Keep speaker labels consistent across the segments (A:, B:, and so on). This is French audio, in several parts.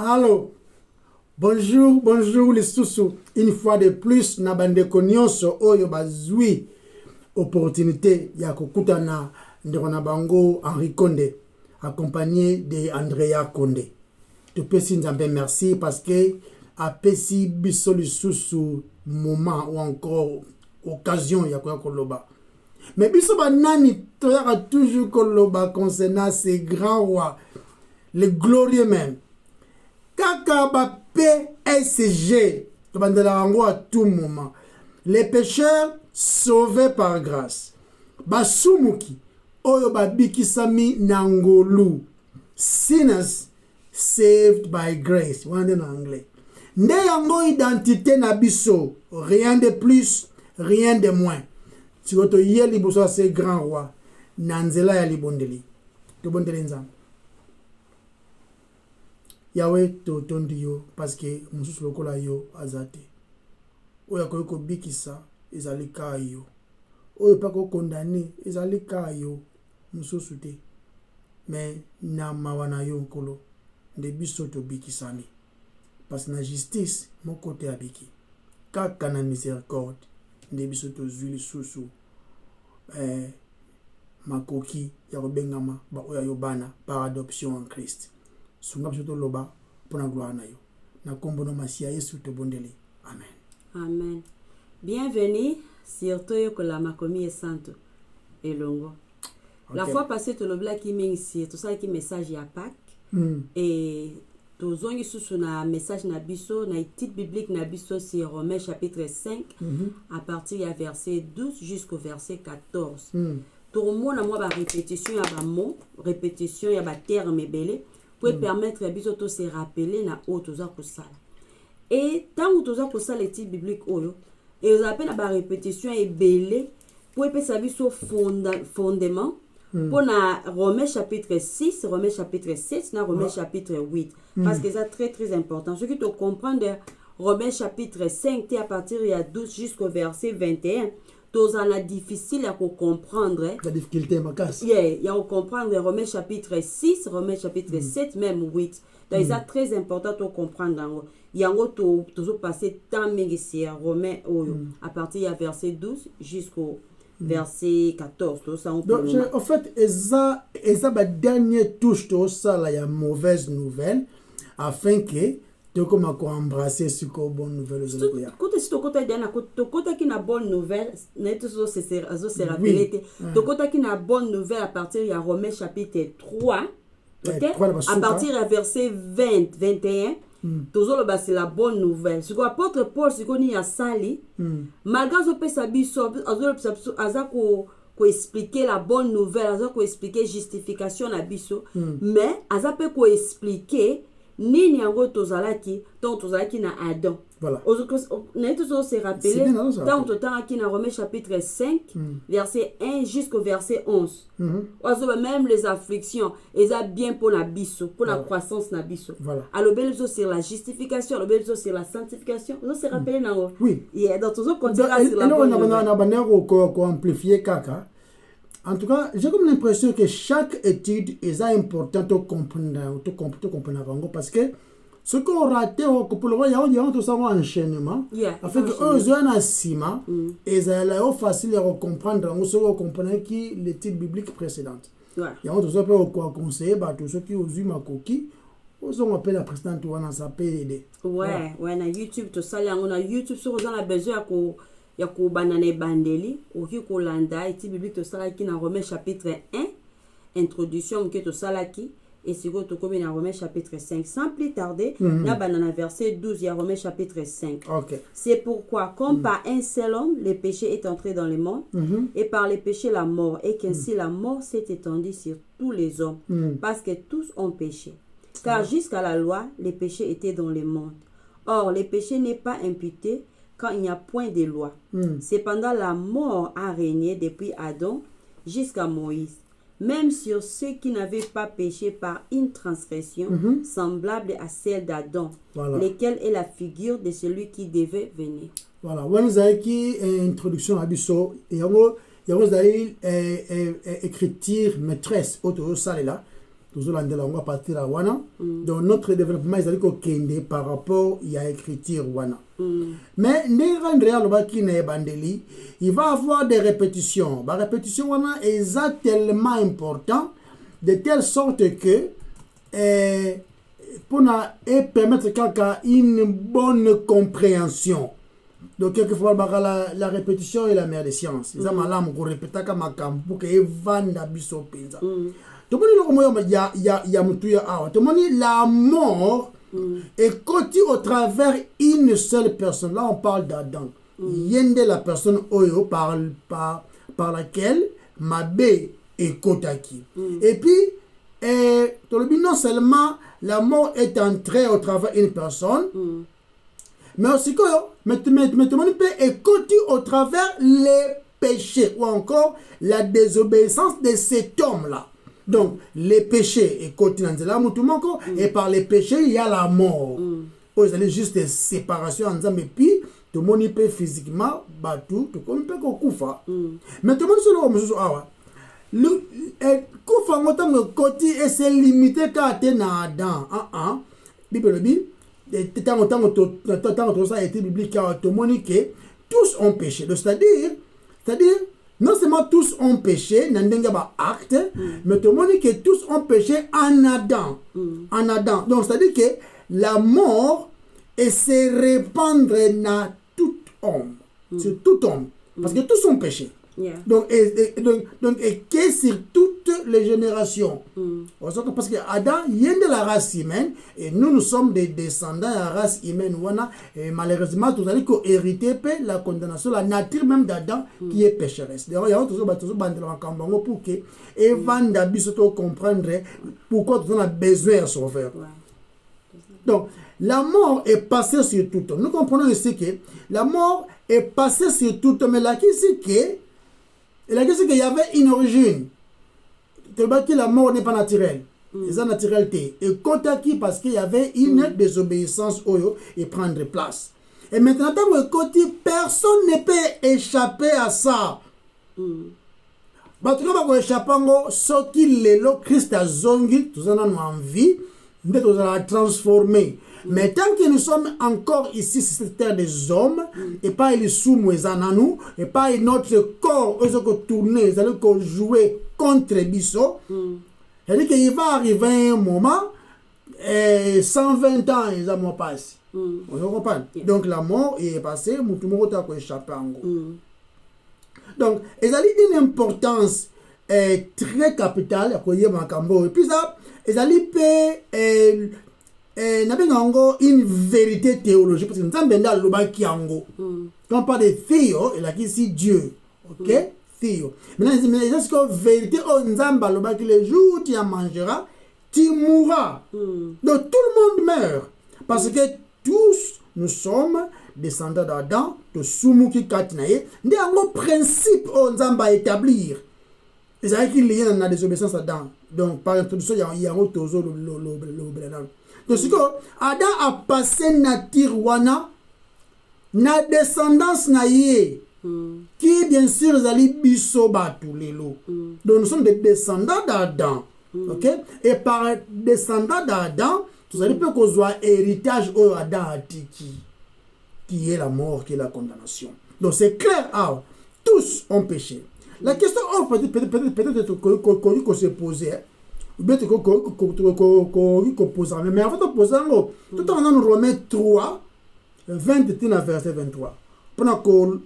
A: Allô, bonjour les sous. Une fois de plus, na bande konyoso oyo bazui opportunité ya kokutana ndekona bango Henri Condé, accompagné de Andrea Condé. Topesi nzambe merci parce que apesi biso lisusu moment ou encore occasion ya koya koloba. Mais biso banani toyaka toujours koloba concernant ces grands rois, les glorieux même. Kaka ba PSG, à tout moment. Les pécheurs sauvés par grâce. Basumuki, oyo babikisami nangolu. Sinners saved by grace. On dit en anglais. Nde yango identité na biso, rien de plus, rien de moins. Si vous avez liboso ces grands rois, nanzela ya libondeli. Tobondeli nzambe. Yahweh to tondi yo parce que mususu lokola yo azate. Oya ko bikisa ezali ka yo. Oyo pa ko condamner ezali ka yo mususu te. Mais na mawana yo nkolo nde biso to bikisami. Parce que na justice mon côté abiki. Kaka na miséricorde nde biso to zuli susu makoki ya kobengama ba oya yo bana par adoption en Christ. Sunga biso to loba pona gloire na yo. Na kombo no masia Yesu to bondeli. Amen.
B: Amen. Bienvenue sur Toyo Kolama Komi et Santo et Longo. Okay. La fois passée, tu l'as qui m'a ici, tout ça qui message ya Pâques. Et tu zongi sous na message na biso, na titre biblique na biso sur Romains chapitre 5, à partir du verset 12 jusqu'au verset 14. Tout le monde a moi répétition, ya ba mot, répétition, ya ba terme belé. Pour permettre à biso to se rappeler na otoza kusala. Et tant que toza kusala les titres bibliques oyo, et vous appelle la répétition et belé pour que ça biso fondement pour na Romains chapitre 6, Romains chapitre 7, na Romains chapitre 8 parce que c'est très très important. Ce qui te comprendre Romains chapitre 5 à partir de 12 jusqu'au verset 21. Tous en a difficile à comprendre.
A: La difficulté ma casse.
B: Il y a à comprendre Romains chapitre 6, Romains chapitre 7, même 8. Donc, c'est très important de comprendre. Il y a toujours passé tant de Romains à partir du verset 12 jusqu'au verset 14.
A: Donc, en fait, ça la dernière touche de ça, il y a mauvaise nouvelle afin que tu comme embrasser ce que bonne nouvelle aujourd'hui.
B: Quand tu côté qui na bonne nouvelle, net so c'est rappelé. Tu côté qui na bonne nouvelle à partir de Romains chapitre 3, OK? À partir du verset 20, 21, toujours c'est la bonne nouvelle. Ce que l'apôtre Paul ce qu'on y a sali, malgré ce que ça biso, azako ko expliquer la bonne nouvelle, azako expliquer justification na biso, mais azako ko expliquer ni yango tozalaki donc tozalaki na Adam.
A: Voilà.
B: On a tous se rappeler tant que na Romains chapitre 5 verset 1 jusqu'au verset 11. Même les afflictions eza bien pour la biso, pour la croissance na biso.
A: Voilà.
B: Alors belle chose sur la justification, le belle chose sur la sanctification. On se rappeler na.
A: Oui.
B: Et dans tous continuera sur la bonne nouvelle.
A: On amplifier kaka. En tout cas, j'ai comme l'impression que chaque étude est importante de comprendre parce que ce qu'on rate pour le il y a tout ça en enchaînement afin que eux ont un ciment et ça est facile à comprendre on se comprendre qui l'étude biblique précédente. Il y a tout ça pour conseiller tous ceux qui ont eu ma coquille. On appelle la présidente ou on s'appelle
B: ouais na YouTube tout ça là on a YouTube sur on a besoin ya ko banane bandeli oki ko landa eti biblique to sala ki na Romains chapitre 1 introduction que to sala ki et c'est to comme na Romains chapitre 5 sans plus tarder na banana verset 12 ya Romains chapitre 5.
A: Okay.
B: C'est pourquoi comme par un seul homme le péché est entré dans le monde et par le péché la mort et qu'ainsi la mort s'est étendue sur tous les hommes parce que tous ont péché. Car jusqu'à la loi les péchés étaient dans le monde. Or le péché n'est pas imputé quand il n'y a point de loi. Cependant, la mort a régné depuis Adam jusqu'à Moïse, même sur ceux qui n'avaient pas péché par une transgression semblable à celle d'Adam, lequel est la figure de celui qui devait venir.
A: Voilà, on a une introduction à Bisso, et on a une écriture maîtresse autour de ça là. tozolandela yango à partir ya wana donc notre développement ezali kokende par rapport ya écriture wana mais ndenge André alobaki na ebandeli il va avoir des répétitions barépétition wana eza tellement important de telle sorte que pour permettre kaka une bonne compréhension. Donc, quelquefois, la répétition est la mère des sciences. Ils ont malam pour répéter comme un camp pour que vanda biso penza. Donc, la mort est cotue au travers une seule personne. Là, on parle d'Adam. Yende la personne oyo par laquelle Mabé est kotaki. Et puis, non seulement la mort est entrée au travers d'une personne, mais aussi que est cotue au travers les péchés ou encore la désobéissance de cet homme-là. Donc, les péchés est cotue dans la mort, et par les péchés, il y a la mort. Vous avez juste des séparations en disant, mais puis, tout le monde peut physiquement, tout le monde peut koufa. Mais tout le monde se le kufa ngotango koti et c'est limité qu'à na Adam Bible tango ça a été biblique car que tous ont péché c'est-à-dire non seulement tous ont péché nandenga ba acte mais que tous ont péché en Adam donc c'est-à-dire que la mort et se répandre na tout homme sur tout homme parce que tous ont péché.
B: Yeah.
A: Donc, que sur toutes les générations. Parce que Adam, il est de la race humaine, et nous sommes des descendants de la race humaine. Et malheureusement, vous allez hériter la condamnation, la nature même d'Adam qui est pécheresse. D'ailleurs, il y a toujours pour que Evan Dabisoto comprendre pourquoi nous avons besoin de sauveur. Donc, la mort est passée sur tout homme. Nous comprenons ici que la mort est passée sur tout homme. Mais la question c'est qu'il y avait une origine. La mort n'est pas naturelle. C'est naturalité. Et Kotaki parce qu'il y avait une désobéissance et prendre place. Et maintenant, personne ne peut échapper à ça. Parce que échapper ce qu'il est là, Christ a zongi, tout ça nous envie, nous allons transformer. Mais tant que nous sommes encore ici sur cette terre des hommes, et pas les sous-mouezananou, et pas notre corps, ils ont tourné, ils ont joué contre Bisso, c'est-à-dire qu'il va arriver un moment, 120 ans, ils ont passé. Vous comprenez? Donc la mort est passée, tout le monde a échappé en gros. Donc, ils ont une importance très capitale, et puis ça, ils ont une vérité théologique parce que nous avons quand on parle de Théo, il a ici Dieu, ok? Théo. Maintenant, est-ce que vérité, nous avons le jour où tu en mangeras, tu mourras. Donc tout le monde meurt parce que tous nous sommes descendants d'Adam, de Soumouki Katinaye, nous avons un principe où nous avons établir. C'est-à-dire qu'il y a une désobéissance d'Adam. Donc par introduction, il y a un tozo le donc, Adam a passé nature wana na descendance na ye qui bien sûr zali biso batu lelo. Donc nous sommes des descendants d'Adam. OK? Et par descendants d'Adam, vous allez peut qu'on soit héritage au Adam atiki qui est la mort, qui est la condamnation. Donc c'est clair, tous ont péché. La question peut-être qu'on se posait mais en fait, tout en nous Romains 3, 20 à verset 23. Pendant que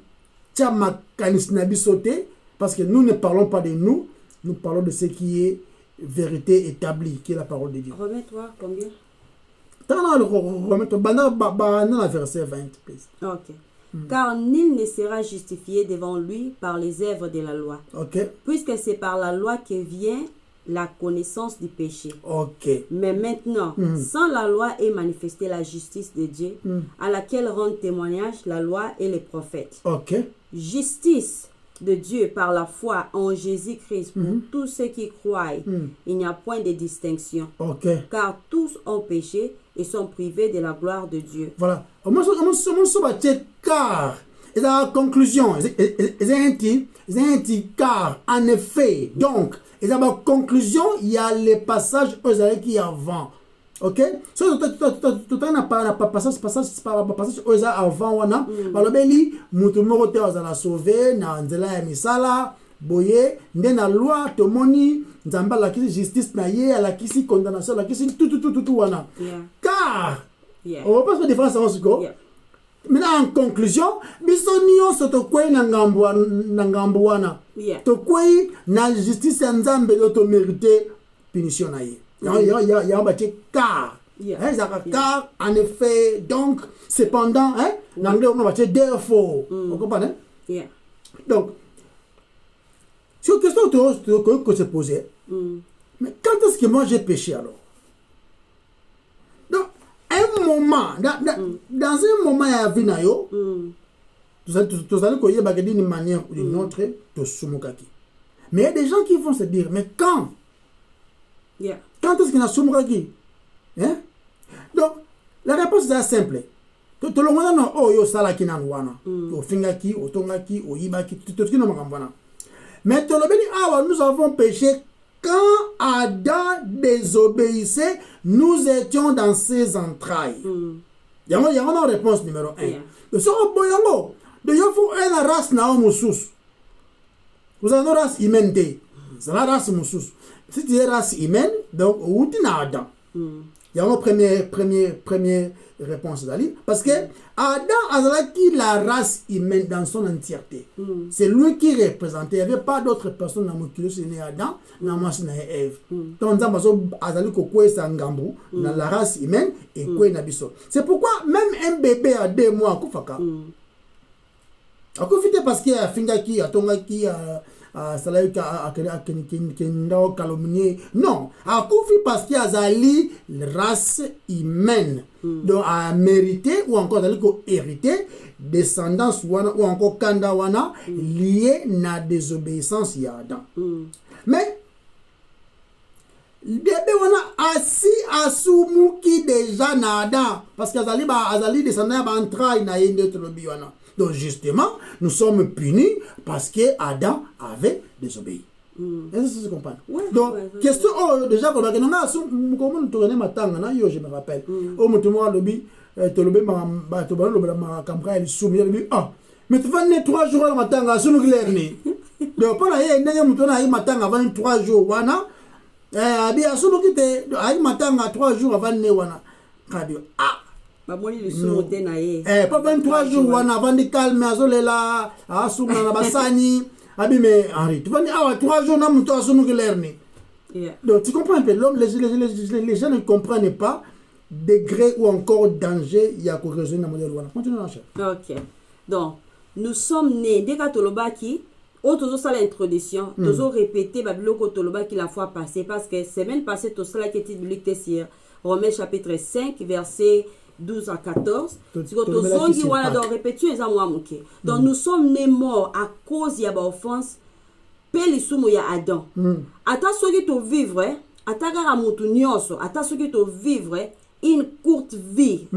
A: parce que nous ne parlons pas de nous, nous parlons de ce qui est vérité établie, qui est la parole de Dieu.
B: Romains 3, combien?
A: Dans le verset 20.
B: Ok. Car nul ne sera justifié devant lui par les œuvres de la loi.
A: Okay.
B: Puisque c'est par la loi que vient la connaissance du péché.
A: Okay.
B: Mais maintenant, sans la loi est manifestée la justice de Dieu, à laquelle rendent témoignage la loi et les prophètes.
A: Okay.
B: Justice de Dieu par la foi en Jésus-Christ pour tous ceux qui croient. Il n'y a point de distinction.
A: Okay.
B: Car tous ont péché et sont privés de la gloire de Dieu.
A: Voilà. Car, et la conclusion, car, en effet, donc, Et dans ma conclusion, il y a les passages qui avant. Ok? So, tout le temps, passage avant, wana, balobeli, mutu moko te ozala sauvé, na nzela ya misala, boye, nde na loi, tomoni, nzamba lakisi justice na ye, alakisi condamnation, alakisi tout, wana. Car, on va pas se défendre en ce cas. Maintenant, en conclusion, biso nyonso tokwei na ngambo wana. Tokwei na justice ya nzambe do to mériter punition na ye. Il y a un bâti car. Car, en effet, donc, cependant, en anglais, on va dire therefore. Vous comprenez? Donc, sur la question que se posait, mais quand est-ce que moi j'ai péché alors? Donc, un moment, dans un moment, il y a vie na yo, vous allez connaître d'une manière ou d'une autre, de soumokaki. Mais il y a des gens qui vont se dire, mais quand? Quand est-ce qu'il y a soumokaki? Donc, la réponse est simple. Tout le monde a oh yo sala ki na wana. O fingaki, o tongaki, o ibaki, tout ce qui nous m'envoie. Mais nous avons péché quand Adam désobéissait, nous étions dans ses entrailles. Il y a une réponse numéro 1. Le second boyango, de yo faut une race na omusus. Vous avez une race humaine. C'est la race musus. Si tu es race humaine, donc où tu n'as Adam. Il y a une première réponse d'Ali. Parce que Adam a la race humaine dans son entièreté. C'est lui qui représentait. Il n'y avait pas d'autres personnes dans mon kilo, c'est Adam, dans moi c'est Ève. Donc, dans la race humaine et quoi nabiso. C'est pourquoi même un bébé à 2 mois, Koufaka. A profité parce qu'il y a Fingaki, a Tongaki, a Salaïka, a calomnié. Non, a confié parce qu'il y a Zali, race humaine. Donc, a mérité ou encore hérité descendance ou encore Kandawana lié à la désobéissance y a Adam. Mais, bébé wana assis à Soumouki déjà na Adam parce que Azali descendant ba entraille na yende trobi wana. Donc justement, nous sommes punis parce que Adam avait désobéi. Est-ce que tu comprends? Donc, question déjà quand on a comment nous tourner matanga na yo je me rappelle. Au mutumo lobi tolobe ma to ba lobi ma kamka il soumi lobi ah mais tu vas 3 jours la matanga sunu glerni. Donc pour aller ndenge mutona ai matanga 23 jours wana abi asunu kite ai matanga 3 jours avant ne wana. Kadio ah
B: Baboni le soumoté na ye.
A: Pas 23 jours wana avant de calmer azolela asuma na basani abi mais Henri tu vas dire ah 3 jours na muto asunu glerni. Donc tu comprends un peu l'homme les gens ne comprennent pas degré ou encore danger il y a que raison dans modèle wana. Continue la chef.
B: OK. Donc nous sommes nés dès Katolobaki toujours ça l'introduction, toujours répéter Babiloko Tolobaki la fois passée parce que semaine passée tout cela qui était biblique sur Romains chapitre 5 verset 12 à 14. Donc nous sommes nés morts à cause de l'offense pelisumu ya Adam. Ata soki to vivre, ata kaka mutu nyonso, ata soki to vivre une courte vie,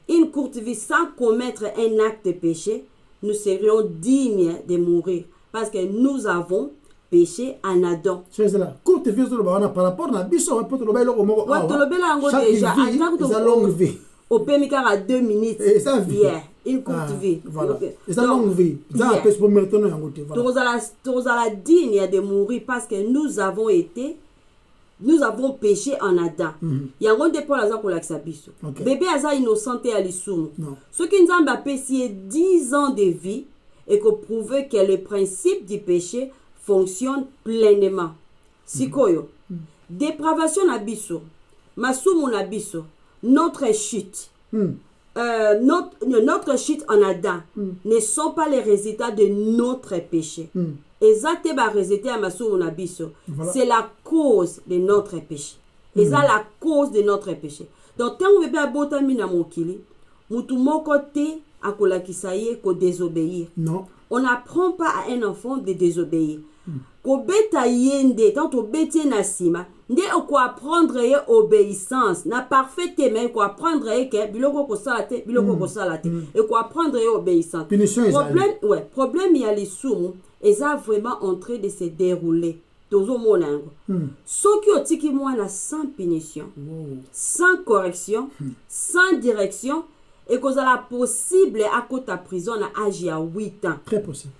B: une courte vie sans commettre un acte de péché, nous serions dignes de mourir parce que nous avons péché en Adam.
A: C'est cela. Courte vie par rapport à biso peut le bailo comme
B: déjà
A: la longue vie.
B: Au pémika à 2 minutes.
A: Et ça vie.
B: Une courte vie.
A: Voilà. Et ça longue vie. Ça peut se permettre en côté.
B: Voilà. Digne de mourir parce que nous avons péché en Adam. Il y a un dépôt là pour l'axabiso. Bébé aza innocenté à l'issou. Ce qui nous a passé 10 ans de vie et que prouver que le principe du péché fonctionne pleinement. Sikoyo. Dépravation nabiso. Masumu nabiso. Notre chute. Notre chute en Adam ne sont pas les résultats de notre péché. C'est la cause de notre péché. C'est la cause de notre péché. Donc, quand on veut bien mina mokili, mutu moko te akolakisa ye ko désobéir.
A: Non.
B: On n'apprend pas à un enfant de désobéir. Ko beta yende, tant to beti na sima, nde ko apprendre ye obéissance. Na parfait mais ko apprendre ye ke biloko ko salate, biloko ko salate. Et ko apprendre ye obéissance. Problème, il y a les soumous, et ça vraiment en train de se dérouler. tozomona yango soki otiki mwana sans punition sans correction sans direction ekozala possible akota prison na âge ya 8 ans.
A: Très possible.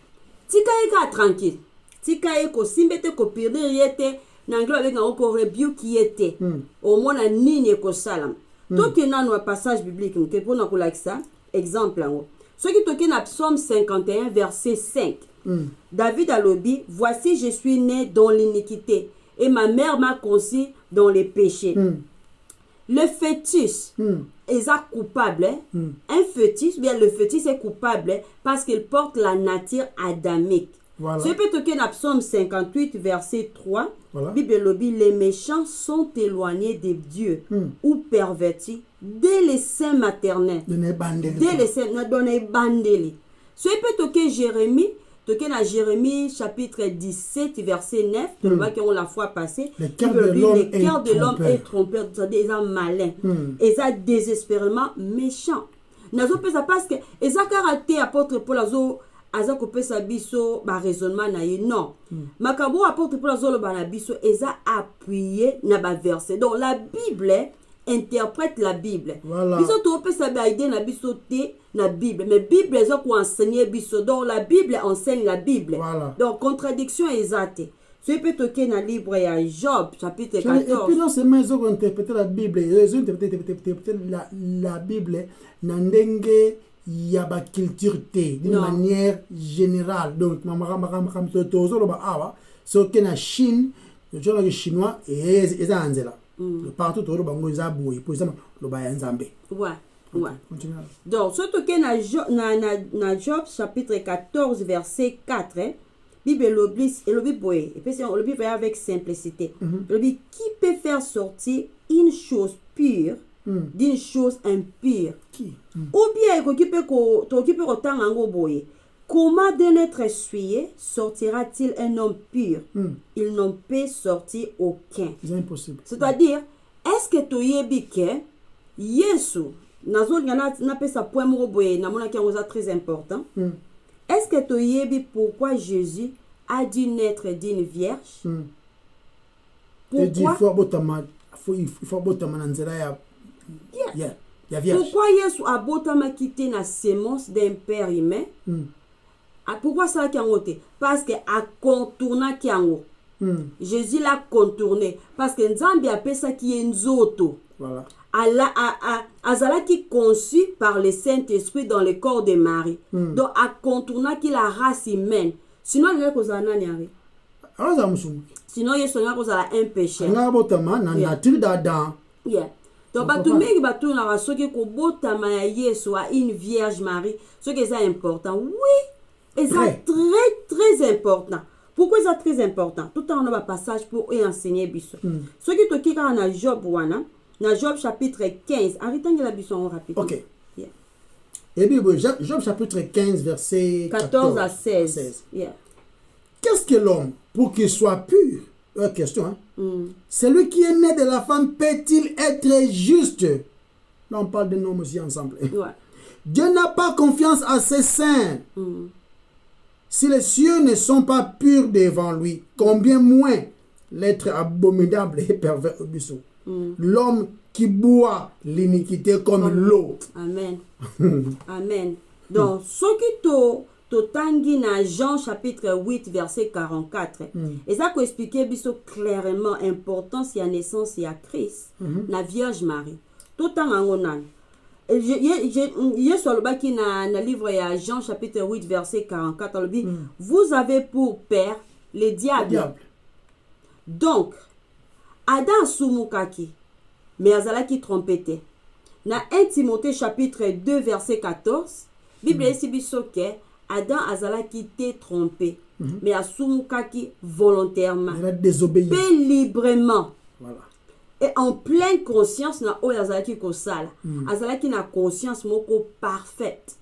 B: Tika eka tranquille. Tika eko simbete ko pirdir yete na nglo avec un ko rebuke yete. Au moins na nini eko salam. Toki nanu un passage biblique ke pona ko like ça exemple ngo. Ce qui toki na Psaume 51 verset 5. David a lobi, voici je suis né dans l'iniquité et ma mère m'a conçu dans les péchés. Le fœtus est coupable. Un fœtus, bien le fœtus est coupable parce qu'il porte la nature adamique.
A: Voilà.
B: Je peux toquer dans Psaume 58, verset 3.
A: Voilà.
B: Bible lobi, les méchants sont éloignés de Dieu ou pervertis dès les seins maternels. Dès les seins, donné bandeli. Je peux toquer Jérémie. Toquer dans Jérémie chapitre 17 verset 9, tu vois qu'on la fois passée,
A: le cœur de l'homme est
B: trompeur, c'est-à-dire ils sont malins, ils sont désespérément méchants. Nazo pesa parce que ils ont karaté apôtre Paul azo aza kopesa biso ba raisonnement na ye non. Makabo apôtre Paul azo lo ba na biso ils ont appuyé na ba verset. Donc la Bible interprète la Bible.
A: Voilà.
B: Biso to pesa ba idée na biso te la Bible, mais Bible est pour enseigner biso. Donc la Bible enseigne la Bible.
A: Voilà.
B: Donc contradiction exacte. Tu peux toquer dans le livre à Job chapitre 14.
A: Et puis non seulement ils ont interprété la Bible, ils ont interprété la Bible n'andenge yaba culture d'une manière générale. Donc maman tozo loba awa so que na Chine, le genre de chinois et ils anzela. Partout tout le bango ils aboué pour exemple le ba nzambe.
B: Ouais. Ouais. Donc, surtout que dans Job chapitre 14 verset 4, Bible l'oblige et l'oblige boy et puis on l'oblige avec simplicité. L'oblige qui peut faire sortir une chose pure d'une chose impure.
A: Qui?
B: Ou bien qui peut autant en boy. Comment d'un être essuyé sortira-t-il un homme pur? Il n'en peut sortir aucun.
A: C'est impossible.
B: C'est-à-dire, est-ce que tu y es biqué? Yesu nazo na pesa point moko boye na mona ki ngoza très important. Est-ce que tu yebi pourquoi Jésus a dû naître d'une vierge? Pourquoi?
A: Il faut botama na nzela ya vierge.
B: Pourquoi Yesu a botama quitté na sémence d'un père humain? Pourquoi ça ki ngote? Parce que a contourna ki ngo. Jésus l'a contourné parce que Nzambi a pesa ki nzoto.
A: Voilà.
B: Azala qui conçu par le Saint-Esprit dans le corps de Marie. Donc, a contourna qui la race humaine. Sinon, il y a cause à nani. Sinon, il y a cause à un péché.
A: Il y a na nature d'Adam.
B: Yeah. Donc, tout le monde qui va ce qui est botama soit une Vierge Marie, ce qui est important. Oui, c'est très très important. Pourquoi c'est très important? Tout le temps on a un passage pour enseigner biso. Ce qui est qui dans Job wana. Dans Job chapitre 15, arrêtons de la bisson rapide.
A: Ok. Yeah. Et bien, Job chapitre 15, verset
B: 14 à 16. Yeah.
A: Qu'est-ce que l'homme pour qu'il soit pur? Question. Celui qui est né de la femme peut-il être juste? Là, on parle de homme aussi ensemble.
B: Ouais.
A: Dieu n'a pas confiance à ses saints. Si les cieux ne sont pas purs devant lui, combien moins l'être abominable et pervers au buisson? L'homme qui boit l'iniquité comme l'eau.
B: Amen. Amen. Donc, ce qui tangi na Jean chapitre 8 verset 44. Et ça peut expliquer biso clairement l'importance de la naissance de Christ, la Vierge Marie. Tout en angonan. Je sur le baki na livre ya Jean chapitre 8 verset 44 vous avez pour père le diable. Donc Adam Soumukaki, mais Azalaki trompete. Dans 1 Timothée chapitre 2 verset 14, Bible dit que Adam Azalaki t'est trompé, mais Soumukaki volontairement.
A: Il a désobéi.
B: Paix librement.
A: Voilà.
B: Et en pleine conscience, na o Azalaki kosala. Azalaki na conscience moko parfaite.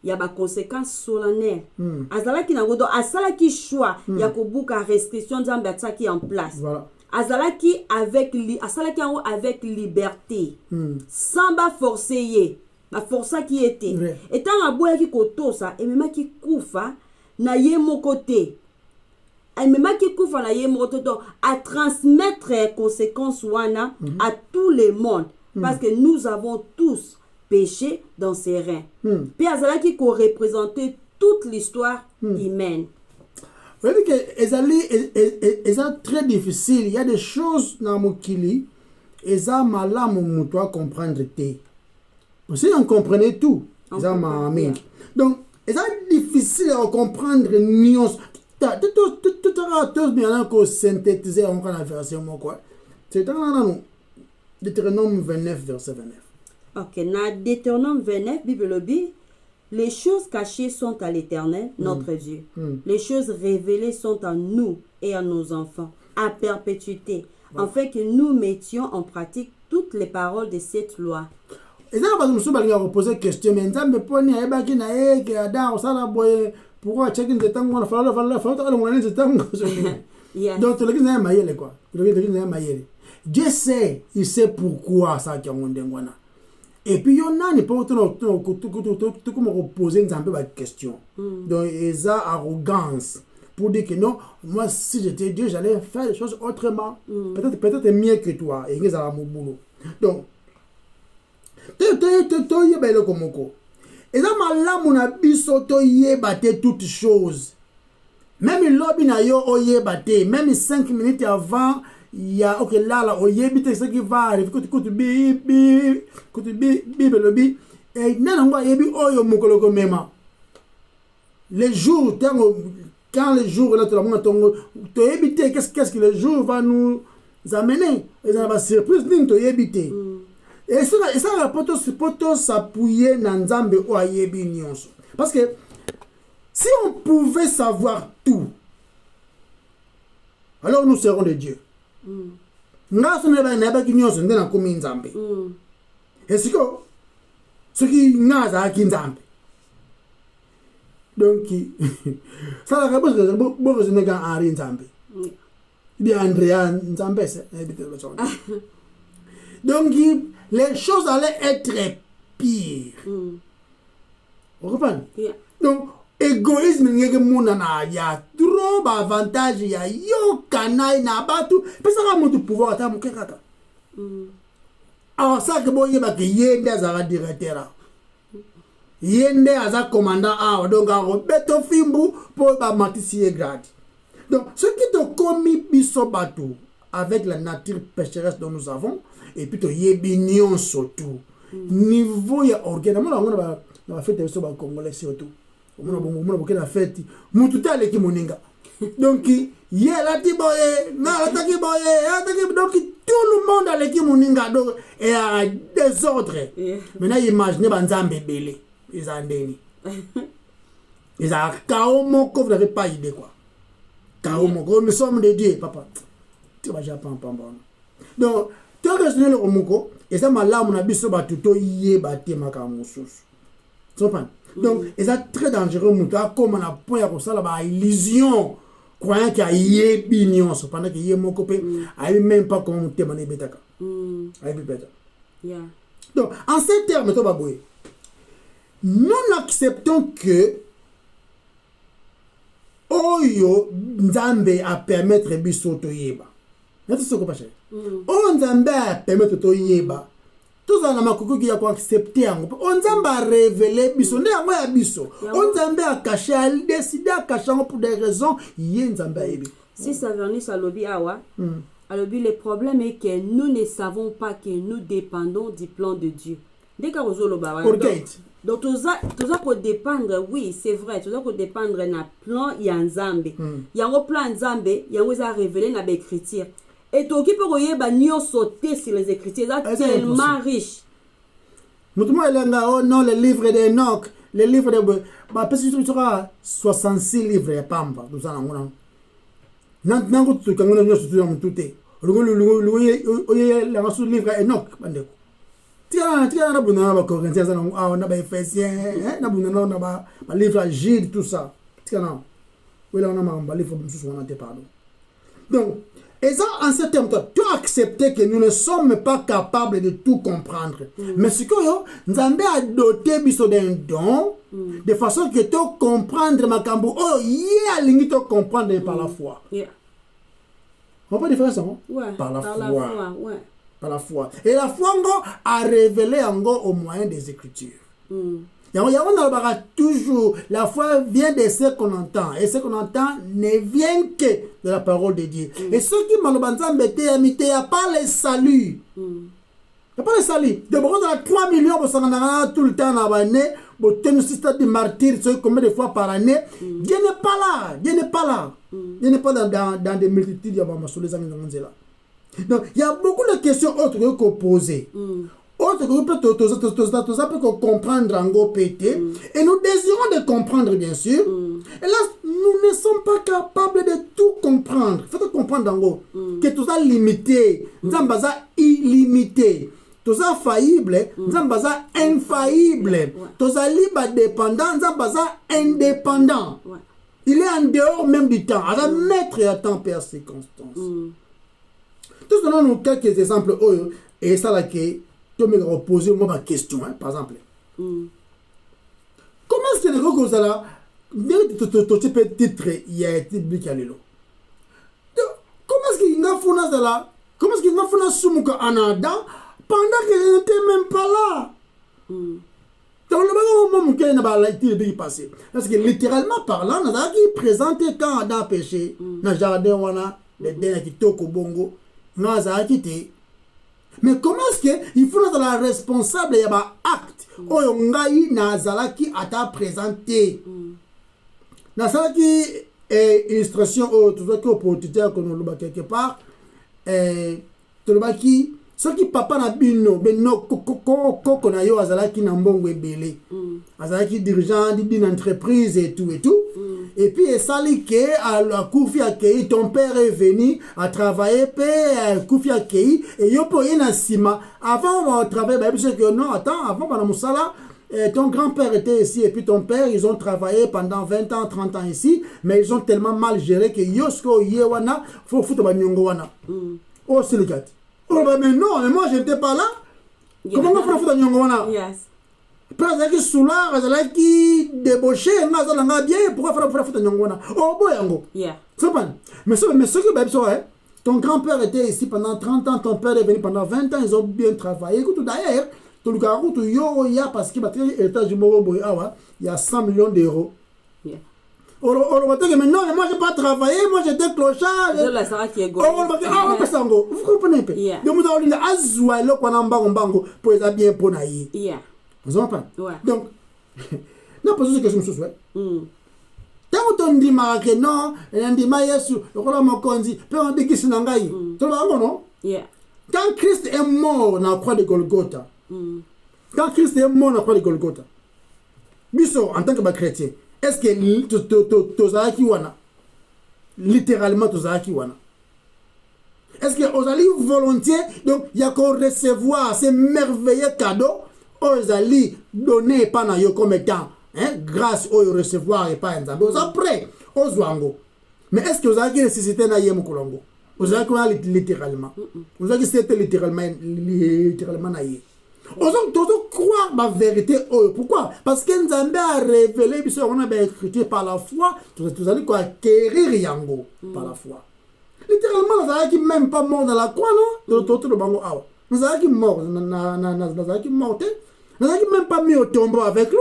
B: Il y a des conséquences solennelles. Azalaki na godo asalaki choix, il y a kobuka restriction d'ambatsaki en place.
A: Voilà.
B: Azalaki avec liberté, sans ba forcer la force qui était. Et tant aboya ki kotosa et même ki kufa na ye mon côté. amemaki kufa na ye moko to à transmettre conséquences wana à tout le monde parce que nous avons tous péché dans ses reins. Puis azalaki ko représenter toute l'histoire humaine.
A: Vous voyez que c'est très difficile. Il y a des choses dans mokili et ça malamu muto à comprendre te. Si on comprenait tout, ça m'a amené. Donc c'est difficile à comprendre nuance. Tout à bien qu'on synthétiser encore la version quoi. C'est dans Deutéronome 29 verset 29.
B: OK, dans Deutéronome 29 Bible dit les choses cachées sont à l'Éternel, notre Dieu. Les choses révélées sont à nous et à nos enfants, à perpétuité, afin que nous mettions en pratique toutes les paroles de cette loi.
A: Et ça, parce que je me suis posé une question, mais je me poni à Ebaki na Eke, Adam, Sala Boye, pourquoi checker le temps, on a fallu le temps. Donc, tu l'as dit, maïele quoi. Dieu sait, il sait pourquoi ça qui a mon dengwana. Et puis, il y en a tout comme reposer un peu de question. Donc, ils ont arrogance pour dire que non, moi, si j'étais Dieu, j'allais faire les choses autrement. Peut-être mieux que toi. Et ils ont mon boulot. Donc, et ça m'a mon abisso to yebate toutes choses. Même l'objet na yo oyebate, même 5 minutes avant, il y a ok là oyebite ce qui va arriver. Écoute bi lobby et nango yebi oyo mokoloko mema. Les jours quand les jours là tout le monde tongo to yebite qu'est-ce que le jour va nous amener. Et ça va surprise ni to yebite. Et ça va poto s'appuyer dans Nzambe ou ayebi nyonso. Parce que si on pouvait savoir tout, alors nous serons des dieux. Ngaso neba ki nyonso ndena komi Nzambe. Et ce qui ngaza ki Nzambe. Donc ça la réponse que beaucoup de nègres Henri Nzambe. Bien Andrea Nzambe c'est donc les choses allaient être pires. Vous comprenez? Donc, égoïsme, il y a trop d'avantages, il y a yo canaille, il y a tout. Parce que ça a pouvoir à mon kaka. Alors, ça que bon, il y a des yende à directeur. Yende à commandant, donc à Roberto Fimbu pour matisier grade. Donc, ce qui te commis bisobatu avec la nature pécheresse dont nous avons, et puis tu yébignon surtout. Niveau ya organe, on a fait des choses congolais surtout. On a la fête, mututa le kimoninga. Donc, la tiboye, na la takiboye, donc tout le monde a le kimoninga donc et à désordre. Maintenant imaginez banzambe belé, ils ont ndeni. Ils ont kaomo ko vous n'avez pas idée quoi. Kaomo, nous sommes des dieux papa. Tu vas jamais pamba. Donc tant que je ne le remonte, et ça m'a là mon abisso batuto yé baté ma camusous. Tu comprends? Donc, et ça très dangereux, comme on a point à ça là-bas, illusion, croyant qu'il y a yé bignon, pendant qu'il y a mon copain, il même pas comment témoigner bétaka. Donc, en ces termes, nous n'acceptons que Oyo Nzambe a permettre biso to yeba. N'est-ce ce que pas cher? On Nzambe a permettre to yeba. Tout ça na makoko qui a ko accepter yango. On Nzambe a révélé biso ne yango ya biso. On Nzambe a caché, a décidé à cacher pour des raisons yé Nzambe a yebi.
B: Si ça vient à lobi awa. Alors le problème est que nous ne savons pas que nous dépendons du plan de Dieu. Dès que vous lo ba. Donc tout ça pour dépendre, oui, c'est vrai, tout ça pour dépendre na plan ya Nzambe. Ya ngo plan Nzambe, ya ngo za révélé na écriture. Et tout qui peut yeba nyo sauter sur les écritures, c'est tellement riche.
A: Nous tout le oh non, le livre d'Enoch, le livre de bah parce que tu sera 66 livres pamba, tout ça ngona. Nango tu kangona nyo sauter mu tuté. Le la masu livre Enoch bandeko. Tia na buna ba Corinthiens na ba Ephésiens, na buna na ba livre Gilles tout ça. Tia na. Oui là on a ma livre mususu on a te pardon. Donc Et ça, en ce terme, tu as accepté que nous ne sommes pas capables de tout comprendre. Mais ce que nous avons doté d'un don, de façon que tu comprendre ma cambo, tu comprendre par la foi. On peut dire ça, non? Par la foi. Par la foi. Et la foi a révélé au moyen des Écritures. Toujours, la foi vient de ce qu'on entend. Et ce qu'on entend ne vient que de la parole de Dieu. Et ceux qui m'ont dit, il n'y a pas le salut. Il n'y a pas le salut. De beaucoup de 3 millions, tout le temps, un système de martyrs, combien de fois par année. Dieu n'est pas là. Dieu n'est pas là. Dieu n'est pas dans des multitudes. Donc, il y a beaucoup de questions autres que poser. Autre que peut comprendre en go pété et nous désirons de comprendre bien sûr et là nous ne sommes pas capables de tout comprendre. Il faut comprendre en go que tout ça limité, nous sommes illimité, tout ça faillible, nous sommes infaillible, tout ça libre dépendant, nous sommes indépendant. Il est en dehors même du temps, à mettre à temps per circonstance. Tout ça nous quelques exemples et ça là que tu me reposer moi ma question, par exemple. Comment est-ce que vous allez tu peux titre il y a été biblique à l'élo. Comment est-ce qu'il a fait ça? Comment est-ce qu'il a fait ça en Adam pendant qu'il n'était même pas là? Donc le moment où il a été passé, parce que littéralement parlant, on a présenté quand Adam a péché dans le jardin où on a les dents qui toquent au bongo, on a quitté. Mais comment est-ce qu'il faut être la responsable de l'acte où Nazalaki a été présenté? Nazalaki est illustration tout ça qui est opportunité qu'on a quelque part. Tout le qui ce qui papa na bino koko na yo Azalaki na mbongo ebele. Azalaki dirigeant d'une entreprise et tout. Et puis il s'allie que à Koufi Akei, ton père est venu à travailler à Koufi Akei et yo pour y na sima avant de travailler bah parce que non attends avant pendant Moussala ton grand-père était ici et puis ton père ils ont travaillé pendant 20 ans 30 ans ici mais ils ont tellement mal géré que yosko yewana faut foutre ba nyongo wana. Oh c'est le gars. Oh mais non mais moi j'étais pas là. Comment on va foutre nyongo wana? Yes. Parce que soula azalaki débauché ngazalanga bien pourquoi faire foutre nyongona oh boyango c'est pas mais ce que ben ton grand-père était ici pendant 30 ans ton père est venu pendant 20 ans ils ont bien travaillé écoute d'ailleurs tout le carreau tout yo ya parce que l'étage du Morobo il y a 100 millions d'euros. Mais non, moi j'ai pas travaillé, moi j'étais clochard. Vous comprenez un peu? Donc vous avez azwa le bango pour les bien pour naïe. Vous comprenez? Donc, non, pas que je me souviens. Tant qu'on dit que non, on dit Yesu, le roi Mokonzi, peut on dit qu'il s'en engaille. Tu vois, non? Quand Christ est mort dans la croix de Golgotha, Bisso, en tant que chrétien, est-ce que Tozaki wana? Littéralement Tozaki wana? Est-ce que vous allez volontiers, donc il y a qu'on recevoir ces merveilleux cadeaux, vous allez donner pendant yo comme étant, grâce au recevoir et pas un zambé. Vous après, aux zwango. Mais est-ce que vous avez nécessité na yemu kolongo? Vous avez littéralement. Vous avez c'était littéralement na yé. Vous avez croire ma vérité. Pourquoi? Parce que Nzambé a révélé, puisque on a bien écrit par la foi, vous allez quoi acquérir yango par la foi. Littéralement, vous avez même pas mort dans la croix, non? Le bango awa. Vous avez mort, vous avez mort. Vous n'avez même pas mis au tombeau avec lui.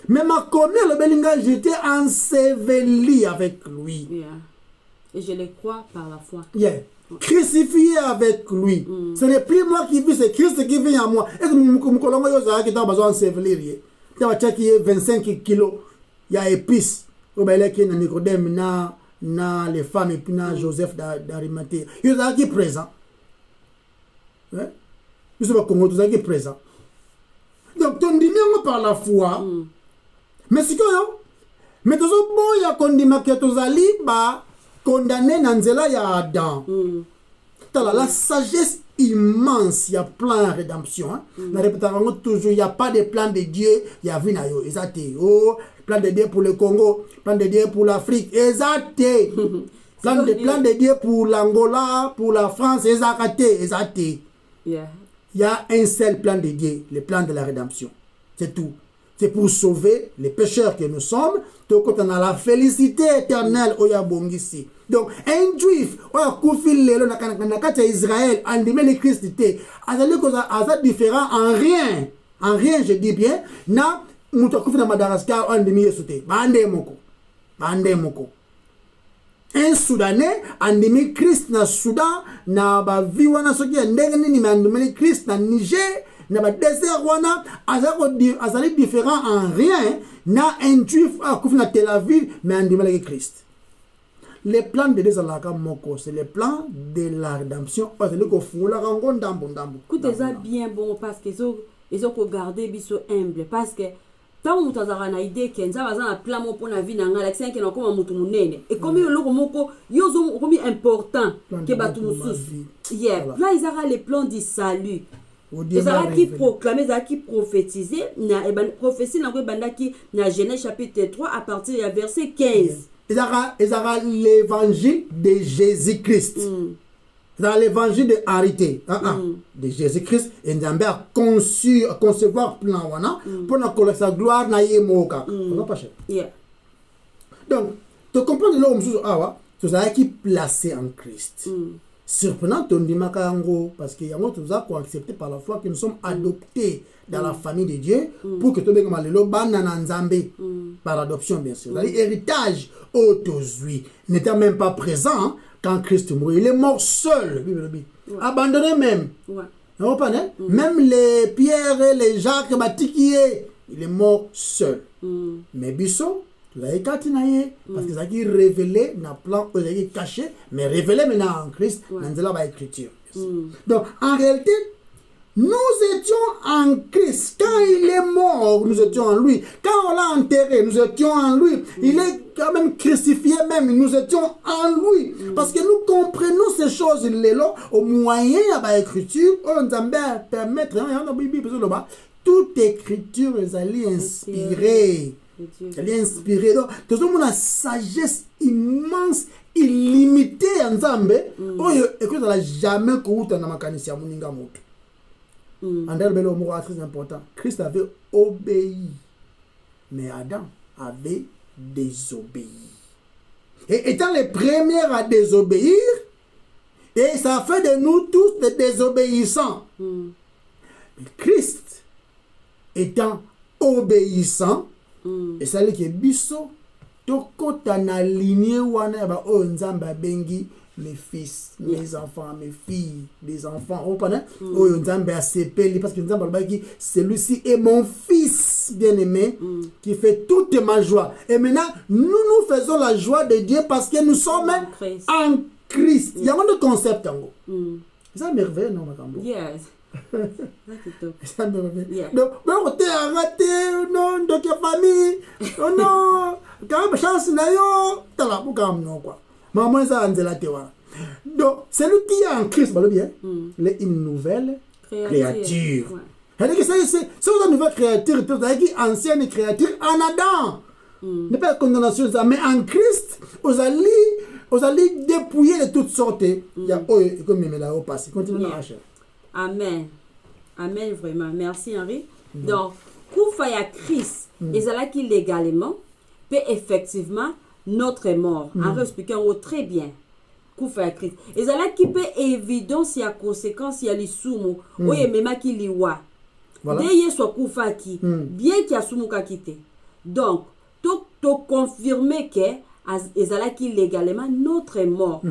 A: Mais ma commune, le Belinga, j'étais enseveli avec lui.
B: Et je le crois par la foi.
A: Crucifié avec lui. Ce n'est plus moi qui vis, c'est Christ qui vit en moi. Est-ce que mon colongo yosa qui t'a besoin d'ensevelir? Tu vas checker 25 kilos. Il y a épices. Au Belé qui est Nicodème, na les femmes et puis na Joseph d'Arimathée. Yosa qui est présent. Je ne sais pas comment tu es présent. Donc, tu dis par la foi. Mais c'est que mais tu as condamné que tu as condamné Nanzela ya Adam. La sagesse immense, il y a plein de rédemption. La répétition toujours, il n'y a pas de plan de Dieu, il y a Vinayo. Exacté. Plan de Dieu pour le Congo, plan de Dieu pour l'Afrique. Exacté. Plan de Dieu pour l'Angola, pour la France, exacté.
B: Yeah.
A: Il y a un seul plan de Dieu, le plan de la rédemption. C'est tout. C'est pour sauver les pécheurs que nous sommes. Donc, quand on a la félicité éternelle, ici. Donc, un juif, Israël, en demain le Christ, c'est différent en rien. En rien, je dis bien. Na, mutakufi na Madagascar, en demi yesote. Bande moko. Un Soudanais, en demi Christ na Soudan, na ba viwana soki en demi en demi Christ na Niger, na ba désert wana, azali différent en rien. Na un juif a kufi na Tel Aviv, mais en demi Christ. Les plans de Dieu, c'est les plans de la rédemption.
B: Écoutez ça bien bon parce qu'ils ont gardé biso humble parce que tant que tu as une idée que nous avons un plan pour la vie dans la vie que nous avons mutu munene et comme le moko yozo comme important que batu mususu yeah là ils ont les plans du salut ils ont qui proclamer ils ont qui prophétiser na prophétie na banda qui na Genèse chapitre 3 à partir du verset 15.
A: Ils ont l'évangile de Jésus-Christ. Dans l'évangile de Arité, de Jésus-Christ, et nous avons concevoir plan pour nous sa gloire na yemoka. Donc, tu comprends de l'homme sous awa, tu as qui placé en Christ. Surprenant ton dimakango parce que yango tu as accepté par la foi que nous sommes adoptés dans la famille de Dieu pour que tu aies comme le banana nzambe par adoption bien sûr. L'héritage autozui n'était même pas présent quand Christ mourit. Il est mort seul, abandonné même. Même les Pierre et les Jacques Batikié, il est mort seul. Mais Bisso, tu l'as écarté parce que ça qui révélé dans le plan, il est caché, mais révélé maintenant en Christ dans la écriture. Donc en réalité, nous étions en Christ. Quand il est mort, nous étions en lui. Quand on l'a enterré, nous étions en lui. Il est quand même crucifié même, nous étions en lui. Parce que nous comprenons ces choses là au moyen de l'écriture. On va permettre, toute écriture est inspirée. Elle est inspirée. Donc, tout le monde a une sagesse immense, illimitée en Zambé. Et que ça n'a jamais couru dans ma canisse à Moninga Moto. André Bello mot très important. Christ avait obéi, mais Adam avait désobéi. Et étant les premiers à désobéir, et ça fait de nous tous des désobéissants. Mais Christ étant obéissant, et ça veut dire que biso tokota na lignée wana ba o nzamba bengi mes fils, mes enfants, mes filles, des enfants. Vous comprenez? Oh, Nzambe a sepeli parce que Nzambe a dit celui-ci est mon fils bien-aimé qui fait toute ma joie. Et maintenant, nous faisons la joie de Dieu parce que nous sommes en Christ. Il y a un autre concept. C'est merveilleux, non, Makambo?
B: Yes.
A: C'est merveilleux. Donc, on t'est arrêté, non, de quelle famille? Oh non, quand même, chance, nayo, t'as la boucle, non, quoi. Maman, ça a donc, celui qui est en Christ, il est une nouvelle créature. C'est-à-dire que c'est une nouvelle créature, c'est-à-dire une ancienne créature en Adam. n'est pas condamnation, mais en Christ, vous allez dépouiller de toutes sortes. Il y a comme il au passé. Continuez à marcher.
B: Amen. Amen, vraiment. Merci, Henri. Donc, Koufa ya Christ, et ça là qui légalement peut effectivement notre mort. En expliquant très bien. Koufa ya Christ. Et ça là qui peut évidence y a conséquence y a l'isumu. Oye mema ki liwa. Deye soit Koufa qui bien qu'il y a sumu ka kite. Donc, to confirmer que ezala qui légalement notre mort.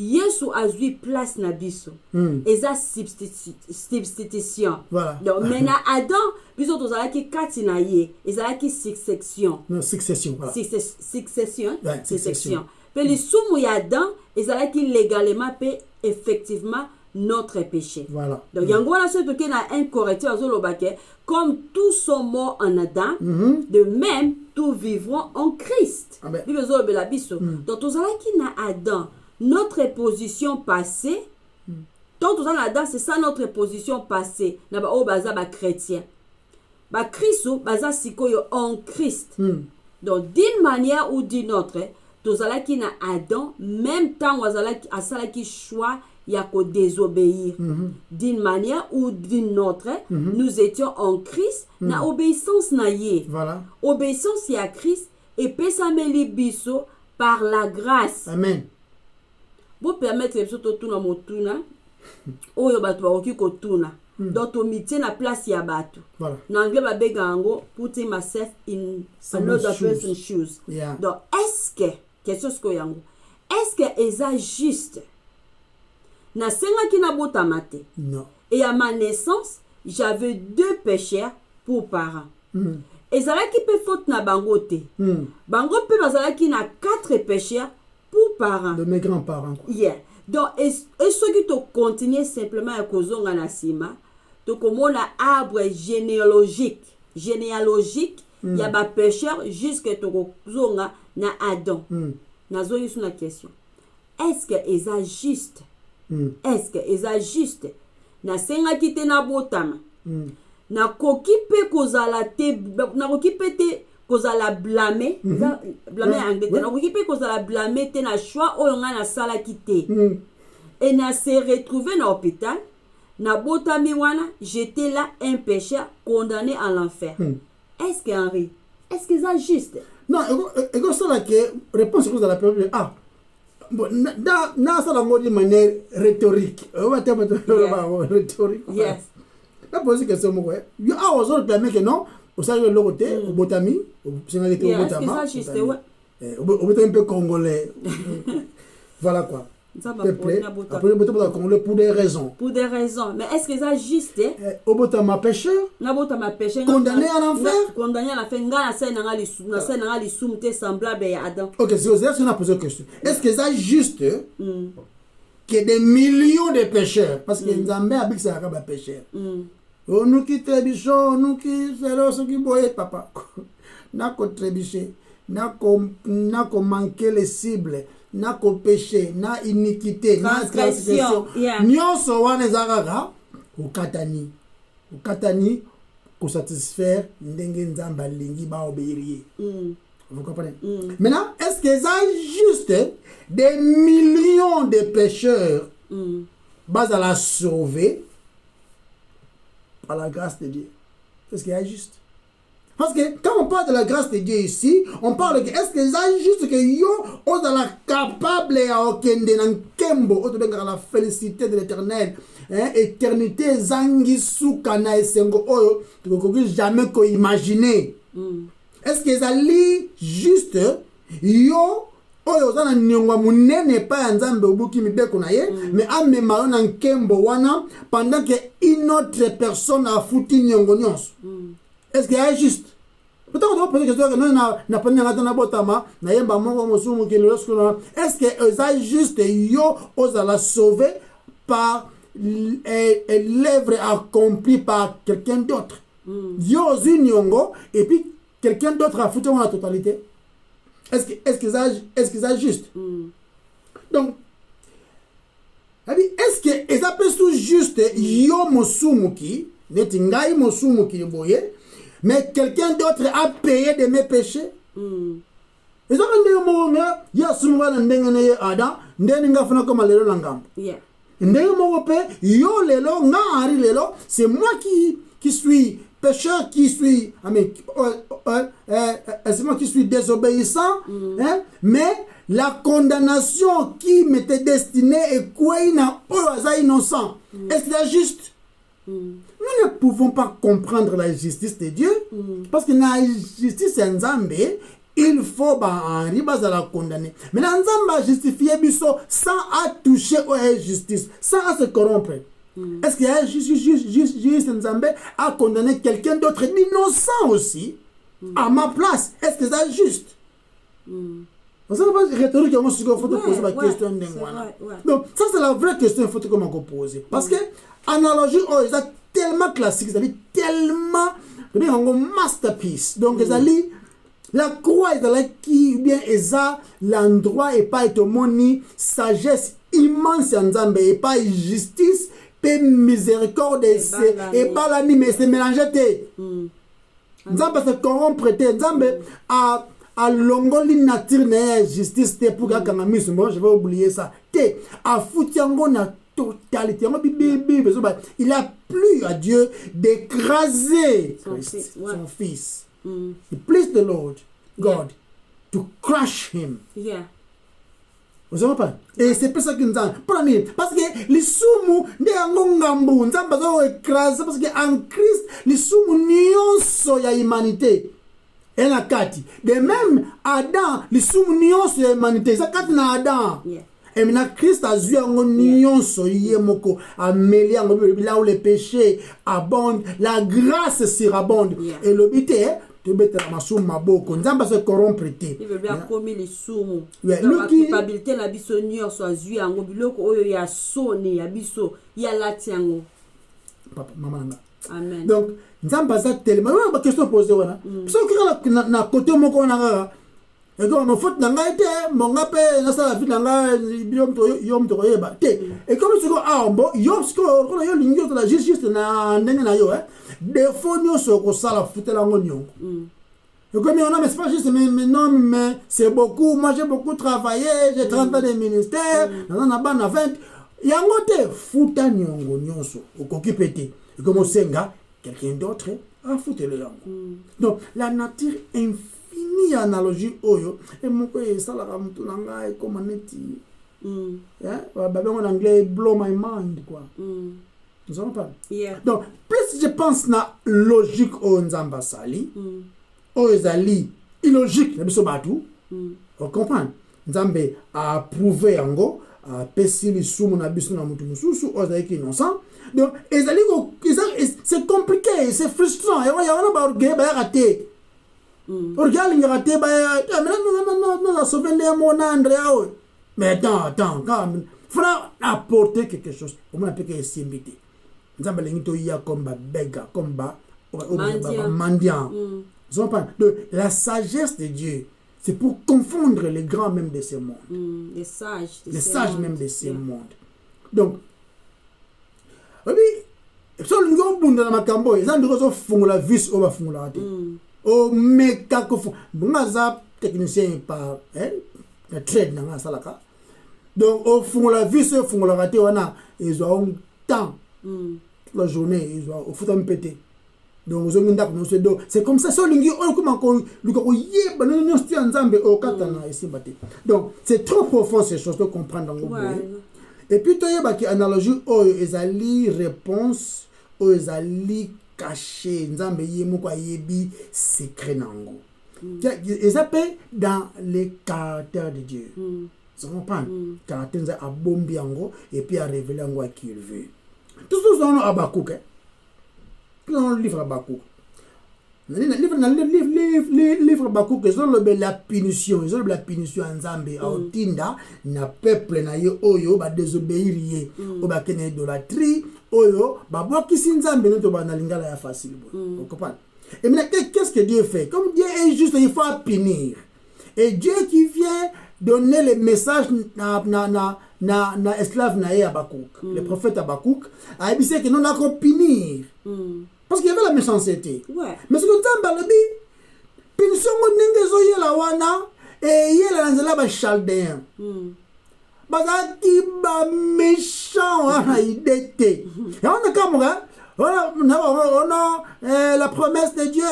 B: Yesu azui place na biso. Eza substitution.
A: Voilà.
B: Donc maintenant Adam biso tozala ki kati na ye, ezala ki succession.
A: Non, succession, voilà.
B: Succession.
A: Ouais, succession.
B: Mais le sumu ya Adam ezala ki légalement peut effectivement notre péché.
A: Voilà.
B: Donc yango wana so toke na un correcteur azolobake comme tous sont morts en Adam, de même tous vivront en Christ.
A: Amen.
B: Donc tozala ki na Adam notre position passée, tant tout ça là-dedans, c'est ça notre position passée. Na ba o baza ba chrétien. Ba Christ baza sikoyo en Christ. Donc d'une manière ou d'une autre, tozalaki na Adam, même temps asalaki choix ya ko désobéir d'une manière ou d'une autre. Nous étions en Christ na obéissance na ye.
A: Voilà.
B: Obéissance ya Christ et pesameli biso par la grâce.
A: Amen.
B: Vous permettre biso to tuna motuna oyo bato bakoki kotuna. Donc to mitie na place ya bato.
A: Voilà.
B: Na anglais babega yango putting myself in another person's shoes.
A: Yeah.
B: Donc est-ce que question sko yango est-ce que eza juste na sengaki na botama te?
A: Non.
B: Et à ma naissance j'avais 2 pécheurs pour parents. Ezalaki pe faute na bango te. Bango pe bazalaki na 4 pécheurs pour parents.
A: De mes grands-parents.
B: Yeah. Donc et ce qui te continue simplement à kozonga na sima to komona arbre généalogique y a ba pécheur jusque to kozonga na Adam. Nazongi sur la question. Est-ce que eza juste? Est-ce que eza juste? Na senga kite na botama. Na koki pe kozala te na koki pe te kozala blâmer, blâmer en anglais. Na koki pe kozala blâmer te na choix oyo nga na sala kite. Et na se retrouver na hôpital, na botami wana, j'étais là un pécheur condamné à l'enfer. Est-ce que Henri, est-ce que c'est juste?
A: Non, et ça là que réponse que vous allez faire. Ah. Bon, na ça la mode de manière rhétorique. On va te rhétorique.
B: Yes.
A: La pose question moi. You a osé clamer que non, au sein de l'autre au botami, au sénalité au botama.
B: Est-ce que c'est juste ouais?
A: Au botami un peu congolais. Voilà quoi. Après, pour des raisons.
B: Pour des raisons. Mais est-ce que c'est juste?
A: Au botama pécheur. Condamné à l'enfer.
B: Condamné à l'enfer. Na scène na li soumte semblable à Adam.
A: Ok, c'est ça qu'on a posé la question. Est-ce que c'est juste que des millions de pécheurs, parce que Nzambe habite ça comme pécheur. Nous qui trébichons, nous qui faisons ce qui boit papa. N'a qu'au trébicher, n'a qu'au manquer les cibles. Na ko péché, na iniquité, na transgression. Nyonso wana ezaka ukatani ko satisfaire ndenge nzamba lingi ba obéir. Vous comprenez? Maintenant, est-ce que c'est juste des millions de pécheurs bas à la sauver par la grâce de Dieu? Est-ce que c'est juste? Parce que quand on parle de la grâce de Dieu ici, on parle de est-ce que c'est juste que yo on est capable à okende nan kembo autodenga la félicité de l'Éternel, éternité zangi sukana esengo oyo tu jamais ko imaginer. Est-ce que c'est juste yo oyo zana nyongwa munene pa nzambe obuki mibeko na ye mais amema na kembo wana pendant que une autre personne a foutu nyongo nyonso? Est-ce que c'est juste? Peut-être qu'on doit poser la question que nous n'a pas na botama na yemba mongo mosumu ki lorsque est-ce que c'est juste yo osa la sauver par l'œuvre accomplie par quelqu'un d'autre? Yo zinyongo et puis quelqu'un d'autre a foutu la totalité? Est-ce que c'est juste? Donc est-ce que ça peut être juste yo mosumuki neti ngai mosumuki boye mais quelqu'un d'autre a payé de mes péchés? Et ça veut dire il y a souvent un ndenge Adam ndenge ngafuna comme lelo langam. Ndenge mo pe yo lelo nga ari lelo, c'est moi qui suis pécheur, qui suis c'est moi qui suis désobéissant, mais la condamnation qui m'était destinée est quoi innocent. Est-ce que c'est juste? Nous ne pouvons pas comprendre la justice de Dieu parce que la justice en Zambie, il faut la condamner. Mais la Nzamba justifié biso sans toucher à justice, sans se corrompre. Est-ce qu'il y a juste Nzamba à condamner quelqu'un d'autre d'innocent aussi à ma place? Est-ce que c'est juste? On ne pas rhétorique, il faut poser la question. Donc, ça c'est la vraie question qu'il faut poser. Parce que analogie, c'est tellement classique, c'est tellement masterpiece. Donc, la croix est qui bien est l'endroit et pas être sagesse immense en Zambie et pas justice, et miséricorde et pas la mais c'est mélangé. Nzambe se corrompre, Nzambe a alongoli nature na justice te pour kaka miso moi je vais oublier ça te afuti yango na totalité yango bibi il a plu à Dieu d'écraser son fils. It pleased the Lord God to crush him. Vous avez pas? Et c'est pour ça que nous avons. Parce que les soumous, les angongambu, nous avons écrasé parce qu'en Christ, les soumous nyonso ya humanité. Et la kati. De même, Adam, les soumous nyonso ya humanité. Ça kati na Adam. Et maintenant, Christ a vu un nyonso yemoko, amélioré là où les péchés abondent, la grâce surabonde. Et le but est il veut
B: bien commis les soumous. La culpabilité la bisonnière soit zui en biloko oyo ya sonné ya biso ya latiango.
A: Papa maman.
B: Amen.
A: Donc nzamba za tellement ba question posée wana. So que na côté moko na et donc on faut na ngaite mon ngape na sa vie na nga yom to yeba te. Et comme ce ko bon yom ce ko yo lingyo to la juste na ndenge na yo des fois nous sommes sala futela ngonyongo. Et comme on a mais c'est pas juste mais non mais c'est beaucoup, moi j'ai beaucoup travaillé, j'ai 30 ans de ministère, on a 20 yango te futa nyongo nyonso okoki pété. Et comme senga quelqu'un d'autre a futé le yango. Donc la nature infinie analogie oyo et moko sala ka mutu nanga e comme neti. En anglais blow my mind quoi. Nous avons pas. Donc, plus je pense na logique au Nzamba Sali, au Ezali, illogique, la biso batu, on comprend. Nzambe a approuvé ango, a pessi li sumu na biso na mutu mususu, ozaï ki innocent. Donc, Ezali, c'est compliqué, c'est frustrant. Et on a orgueil, ba raté. Orgueil, il raté, ba non, la sauvé les monandre, mais attends, quand même. Il faudra apporter quelque chose. Comment on appelle que c'est invité. Nzamba lengito ya comme bega comme mendiant. De la sagesse de Dieu, c'est pour confondre les grands même de ce monde.
B: Les sages
A: même de ce monde. Donc oui, so lingo bunda na makambo, ils ont dit fungula vis o ba fungula te. O meka ko bungaza technicien par la trade na salaka. Donc au fungula vis o fungula rate wana ils ont temps. La journée ils ont au foot un pété. Donc c'est comme ça donc c'est trop profond ces choses de comprendre. Et puis il y a une analogie où ezali réponse où ezali caché nzambe yemoko yebi secret nango. Ils appellent dans les caractères de Dieu. Ça comprend caractère nza abombi yango et puis à révéler yango à qui il veut. Tout ça dans Habakkuk. Dans le livre Habakkuk. Le livre Habakkuk, ils ont la punition. Ils ont la punition en Zambie. Au Tinda, na peuple na yo oyo ba désobéir yé. O ba kene idolâtrie. Oyo ba boa kisi Nzambe neto ba na lingala ya facile. Vous comprenez? Et maintenant, qu'est-ce que Dieu fait? Comme Dieu est juste, il faut punir. Et Dieu qui vient donner les messages na esclave na Habakkuk, le prophète Habakkuk, a dit que non a punir. Parce qu'il y avait la méchanceté. Mais ce que Nzamba le dit, punition nenge zo yela wana et yela nzela ba chaldéen. Bazaki ba méchant wana idete. Et on a comme on a la promesse de Dieu,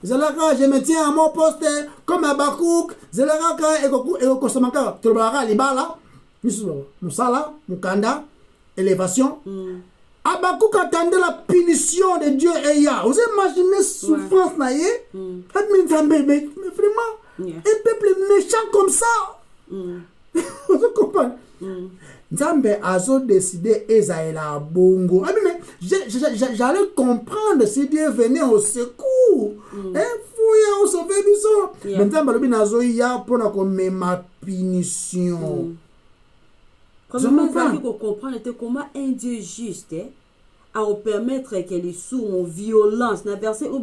A: je me tiens à mon poste comme Habakkuk, et Kosamaka, Trobara, Libala, Musala, Mukanda, élévation. Habakkuk attendait la punition de Dieu et ya. Vous imaginez souffrance naïe? Mais vraiment, un peuple méchant comme ça. Vous comprenez? Nzambe azo décidé Esaïla bongo. Mais j'allais comprendre si Dieu venait au secours. Fouya au sauver biso. Mais Nzambe lobi nazo ya pona ko ma punition.
B: Comment ça qu'il faut comprendre comment un Dieu juste à permettre que les sourds ont violence. Na verset où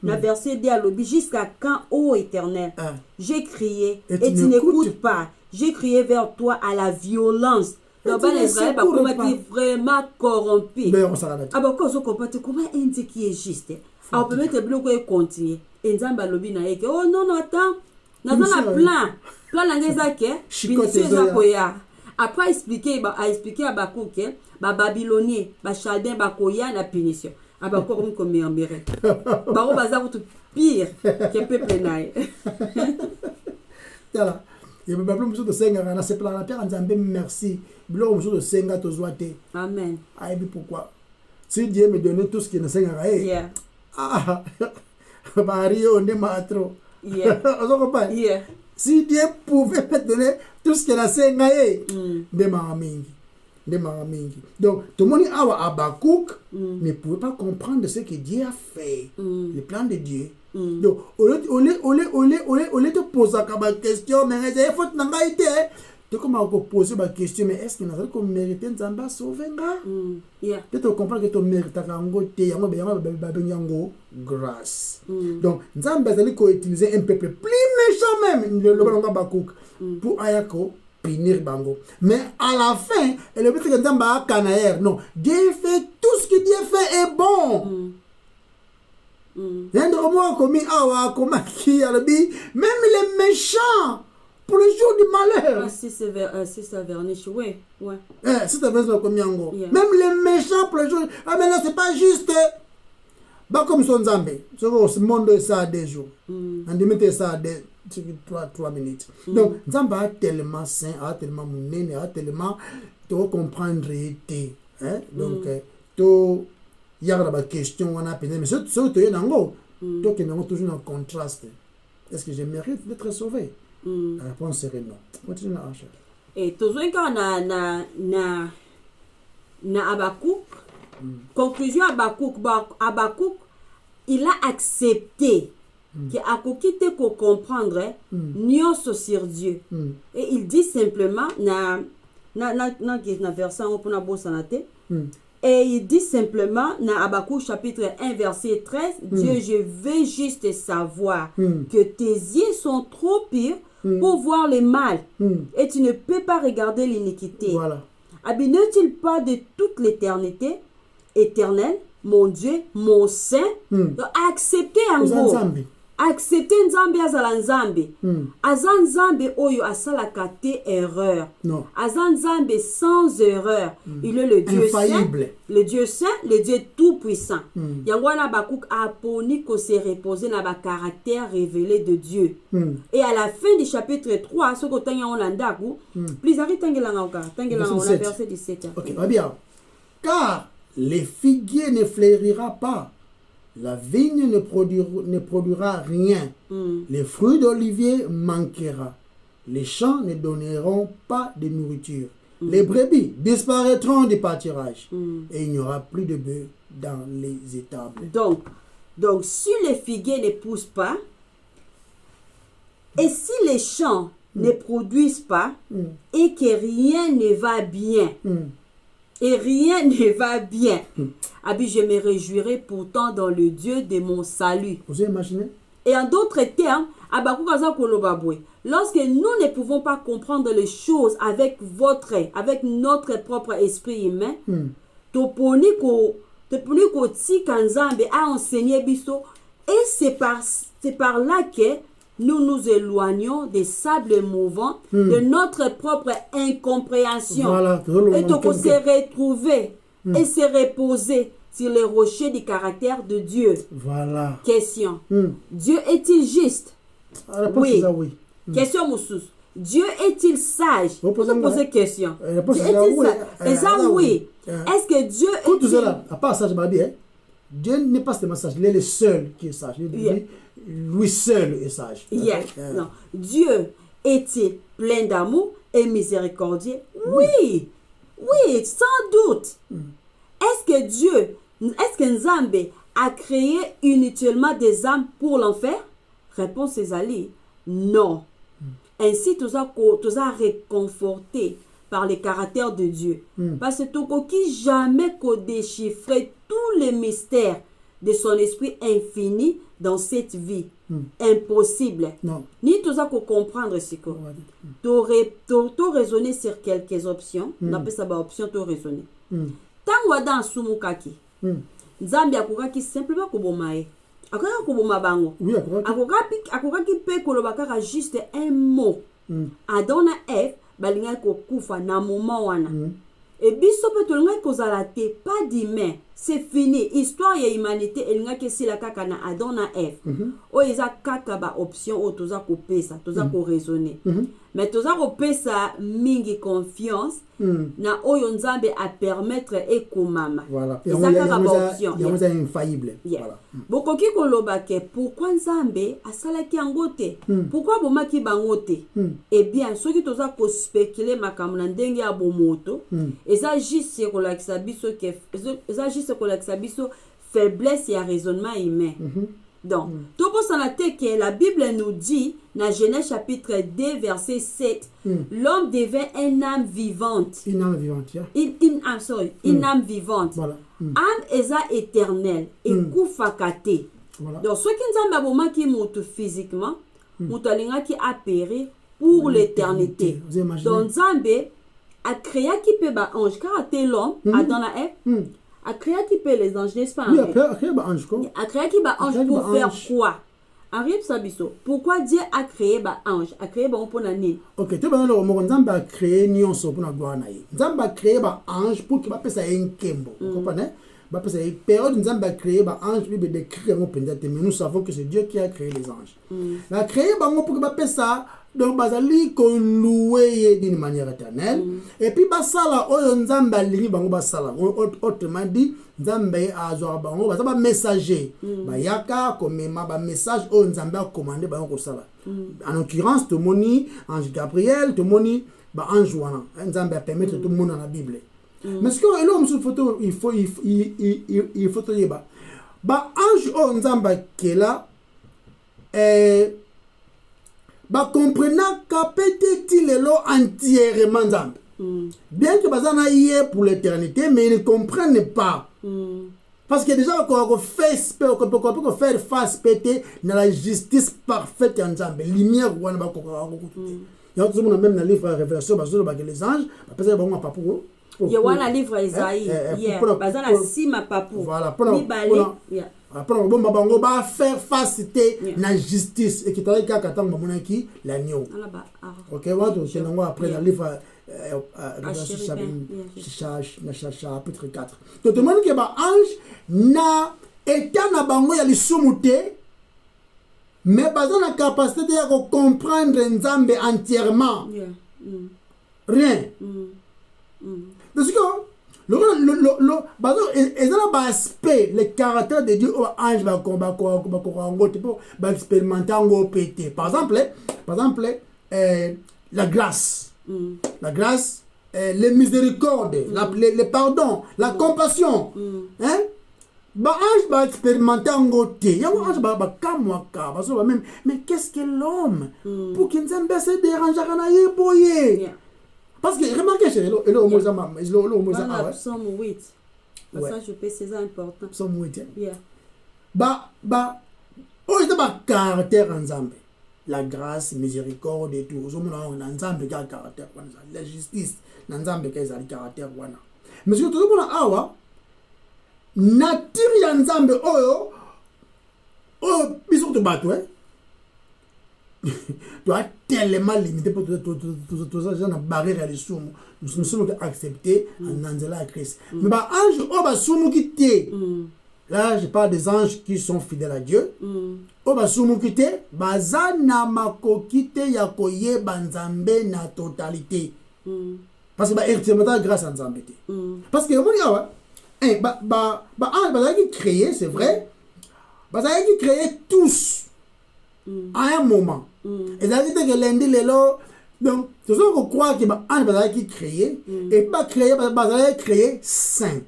B: na verset dialogue jusqu'à quand ô Éternel j'ai crié et tu n'écoutes pas. J'ai crié vers toi à la violence. Donc, Israël est vraiment corrompu. Alors, quand on comprend comment un Dieu qui est juste, on peut mettre le bloc et continuer. Et Nzamba lobi na eke. Oh non, non, attends. Dans un plan langezake,
A: Chicote
B: punition
A: ezoya.
B: ya. Après expliquer à Habakkuk que Babylonien, Chaldien bakoya na punition. Habakkuk comme murmurer. Baro bazar tout pire que peuple naï.
A: Voilà. Et me rappelle monsieur de senga na se plan la terre nzambe merci. Bilo monsieur de senga to zoate.
B: Amen.
A: Aibi pourquoi? Si Dieu me donnait tout ce qui ne senga
B: Yeah.
A: ah Mario ne matro.
B: Yeah.
A: On comprend?
B: Yeah.
A: Si Dieu pouvait me donner tout ce qu'il a senga de maramingi. De maramingi. Donc, tout le monde a Habakkuk ne pouvait pas comprendre ce que Dieu a fait. Le plan de Dieu. Donc, au lieu de poser la question, mais il faut que tu commences à poser la question, mais est-ce que nous avons mérité de sauver? Peut-être comprendre que tu mérites grâce. Donc, nous avons utilisé un peuple plus méchant même, le Habakkuk, pour Ayako. Punir bango. Mais à la fin, elle veut que Nzamba Kanaer. Non, Dieu fait tout ce que Dieu fait est bon. Même les méchants, pour le jour du malheur.
B: Si c'est verniche, oui.
A: Si tu veux comme Yango. Même les méchants pour le jour. Ah mais là c'est pas juste. Bah comme son Zambé. Ce monde ça des jours. On dit mettez ça des 3 minutes. Donc, Nzamba a tellement saint, a tellement monnaie, a tellement de comprendre réalité. Donc, il y a la question, on a péné, mais ce que tu es dans le donc il y a toujours un contraste. Est-ce que je mérite d'être sauvé? La réponse serait non. Continue à chercher.
B: Et toujours quand na Habakkuk, conclusion Habakkuk, il a accepté que akokite ko comprendre nyonso sur Dieu. Et il dit simplement na verset pour na bosanate. Et il dit simplement dans Habakkuk chapitre 1 verset 13, Dieu, je veux juste savoir que tes yeux sont trop purs pour voir le mal et tu ne peux pas regarder l'iniquité.
A: Voilà.
B: Abîme-t-il pas de toute l'éternité éternelle, mon Dieu, mon Saint, accepter en gros. Accepter Nzambe azala Nzambe. Azan Nzambe oyo asalaka te erreur.
A: Non.
B: Azan Nzambe sans erreur. Il est le Dieu
A: infaillible.
B: saint, le Dieu saint, le Dieu tout puissant. Yangwana Habakkuk a appris qu'on s'est reposé dans le caractère révélé de Dieu. Et à la fin du chapitre 3, ce que tu as en plus on verset 17.
A: Ok, va bien. Car les figuiers ne fleurira pas. La vigne ne produira rien. Les fruits d'olivier manquera. Les champs ne donneront pas de nourriture. Les brebis disparaîtront du pâturage. Et il n'y aura plus de bœufs dans les étables.
B: Donc, si les figuiers ne poussent pas, et si les champs ne produisent pas, et que rien ne va bien, et rien ne va bien. Abi, je me réjouirai pourtant dans le Dieu de mon salut.
A: Vous imaginez?
B: Et en d'autres termes, lorsque nous ne pouvons pas comprendre les choses avec notre propre esprit humain, toponi ko tika Nzambe a enseigné biso, et c'est par là que nous nous éloignons des sables mouvants de notre propre incompréhension.
A: Voilà,
B: et donc on s'est retrouvé et se reposer sur les rochers du caractère de Dieu.
A: Voilà.
B: Question. Dieu est-il juste?
A: Oui.
B: Question Moussous. Dieu est-il sage? Vous posez question.
A: Réponse
B: oui. Est-ce que Dieu
A: est tout cela, à part sage, Dieu n'est pas seulement sage, il est le seul qui est sage. Lui seul est sage.
B: Non. Dieu est-il plein d'amour et miséricordieux? Oui. Oui, sans doute. Est-ce que Nzambe a créé inutilement des âmes pour l'enfer? Réponse Césalie, non. Ainsi, tu as réconforté par le caractère de Dieu. Parce que tu qui jamais qu'au déchiffrer tous les mystères de son esprit infini dans cette vie. Impossible.
A: Non.
B: Ni tu as comprendre ce que tu raisonner sur quelques options. On appelle ça option tu raisonner. Tant wada sumukaki. Nzambi akukaki simplement ko bomae. akoka koboma bango.
A: Oui,
B: akokaki mpe koloba kaka juste un mot. Adam na Ève balingaki kokufa na moment wana. Et biso pe tolingaki kozala te, pas d'humain. C'est fini. Histoire ya humanité elingaki esila kaka na Adam na Ève. Oyo eza kaka ba option oyo toza kopesa, toza ko raisonner. Mais toza kopesa mingi confiance na oyo Nzambe a permettre ekomama.
A: Voilà.
B: Eza kaka ba option.
A: Il y a infaillible.
B: Voilà. Bokoki koloba ke pourquoi Nzambe asalaki yango te? Pourquoi bomaki bango te? Eh bien, soki toza ko spéculer makambo na ndenge ya bomoto, eza juste kolakisa biso ke eza juste kolakisa biso faiblesse ya raisonnement humain. Donc, tout pour s'en que la Bible nous dit, dans Genèse chapitre 2, verset 7, l'homme devient une âme vivante.
A: Une âme vivante, yeah.
B: Une âme vivante.
A: Voilà.
B: Âme est éternelle. Et koufakate.
A: Voilà.
B: Donc, ce qui nous a moment qui monte physiquement, moutalinga qui a péri pour l'éternité. Donc, Nzambe a créé qui peut ba ange, car a l'homme, Adam la Ève, a créé qui peut les anges, n'est-ce pas?
A: Oui, a créé ba ange quoi?
B: A créé qui ba ange pour faire quoi? Arrive Sabiso. Pourquoi Dieu a créé ba ange? A créé ba pour nani?
A: OK, tu vas le mot Nzambe a créé nyonso pour na gloire na ye. Nzambe a créé ba ange pour que ba pesa enkembo. Vous comprenez? Ba pesa période Nzambe a créé ba ange Bible décrit en pendate, mais nous savons que c'est Dieu qui a créé les anges. Il a créé ba pour que ba pesa donc bazali ko louer d'une manière éternelle et puis basala oyo Nzambe alingi bango basala autrement dit Nzambe azwa bango bazaba messager bayaka komema ba message oyo Nzambe a commandé bango kosala en l'occurrence tomoni ange Gabriel tomoni ba ange wana Nzambe a permettre tout le monde dans la Bible mais ce que là monsieur photo il faut te dire ba ange oyo Nzambe kela ba comprenant peut-être le lot entièrement Nzambe. Bien que bazana yé pour l'éternité, mais ils ne comprennent pas. Parce que déjà on faire face péter dans la justice parfaite en Nzambe, lumière ou on va il y a toujours même dans le livre Révélation parce que les anges, parce que bon papa pour
B: il y a un livre Isaïe, bazana sima papu.
A: Voilà, pour après on va faire face na justice et qui t'avait qu'à attendre mon qui l'agneau. OK, on va après le livre chapitre 4. Donc demande que ba ange na état na bango ya lisumuté mais bazana la capacité de comprendre Nzambe entièrement. Rien. Parce que aspect le caractère de Dieu au ange va expérimenter en pété. Par exemple la grâce, les miséricordes, le pardon, la compassion, hein? Bah ange va expérimenter en côté. Mais qu'est-ce que l'homme pour qu'il ne se dérange à parce que remarquez chez le
B: Psaume 8. Ça je peux c'est important.
A: Psaume 8.
B: Yeah.
A: Oh c'est pas caractère Nzambe. La grâce, miséricorde et tout. On a Nzambe qui a caractère la justice, Nzambe qui a caractère wana. Mais surtout pour awa nature ya Nzambe biso to bato tu as tellement limité pour tout ça genre barrière à l'isum nous sommes acceptés en Angela à Christ mais bah ange ba sumu kité là je parle des anges qui sont fidèles à Dieu ba sumu kité bazana makokite ya koyeba Nzambe na totalité parce que ba extrêmement grâce à Nzambe parce que ange qui créé c'est vrai qui créé tous à un moment. Et ça veut dire que lundi, donc, tout ça qu'on croit qu'il y a un qui créé, et pas créé, créé saint.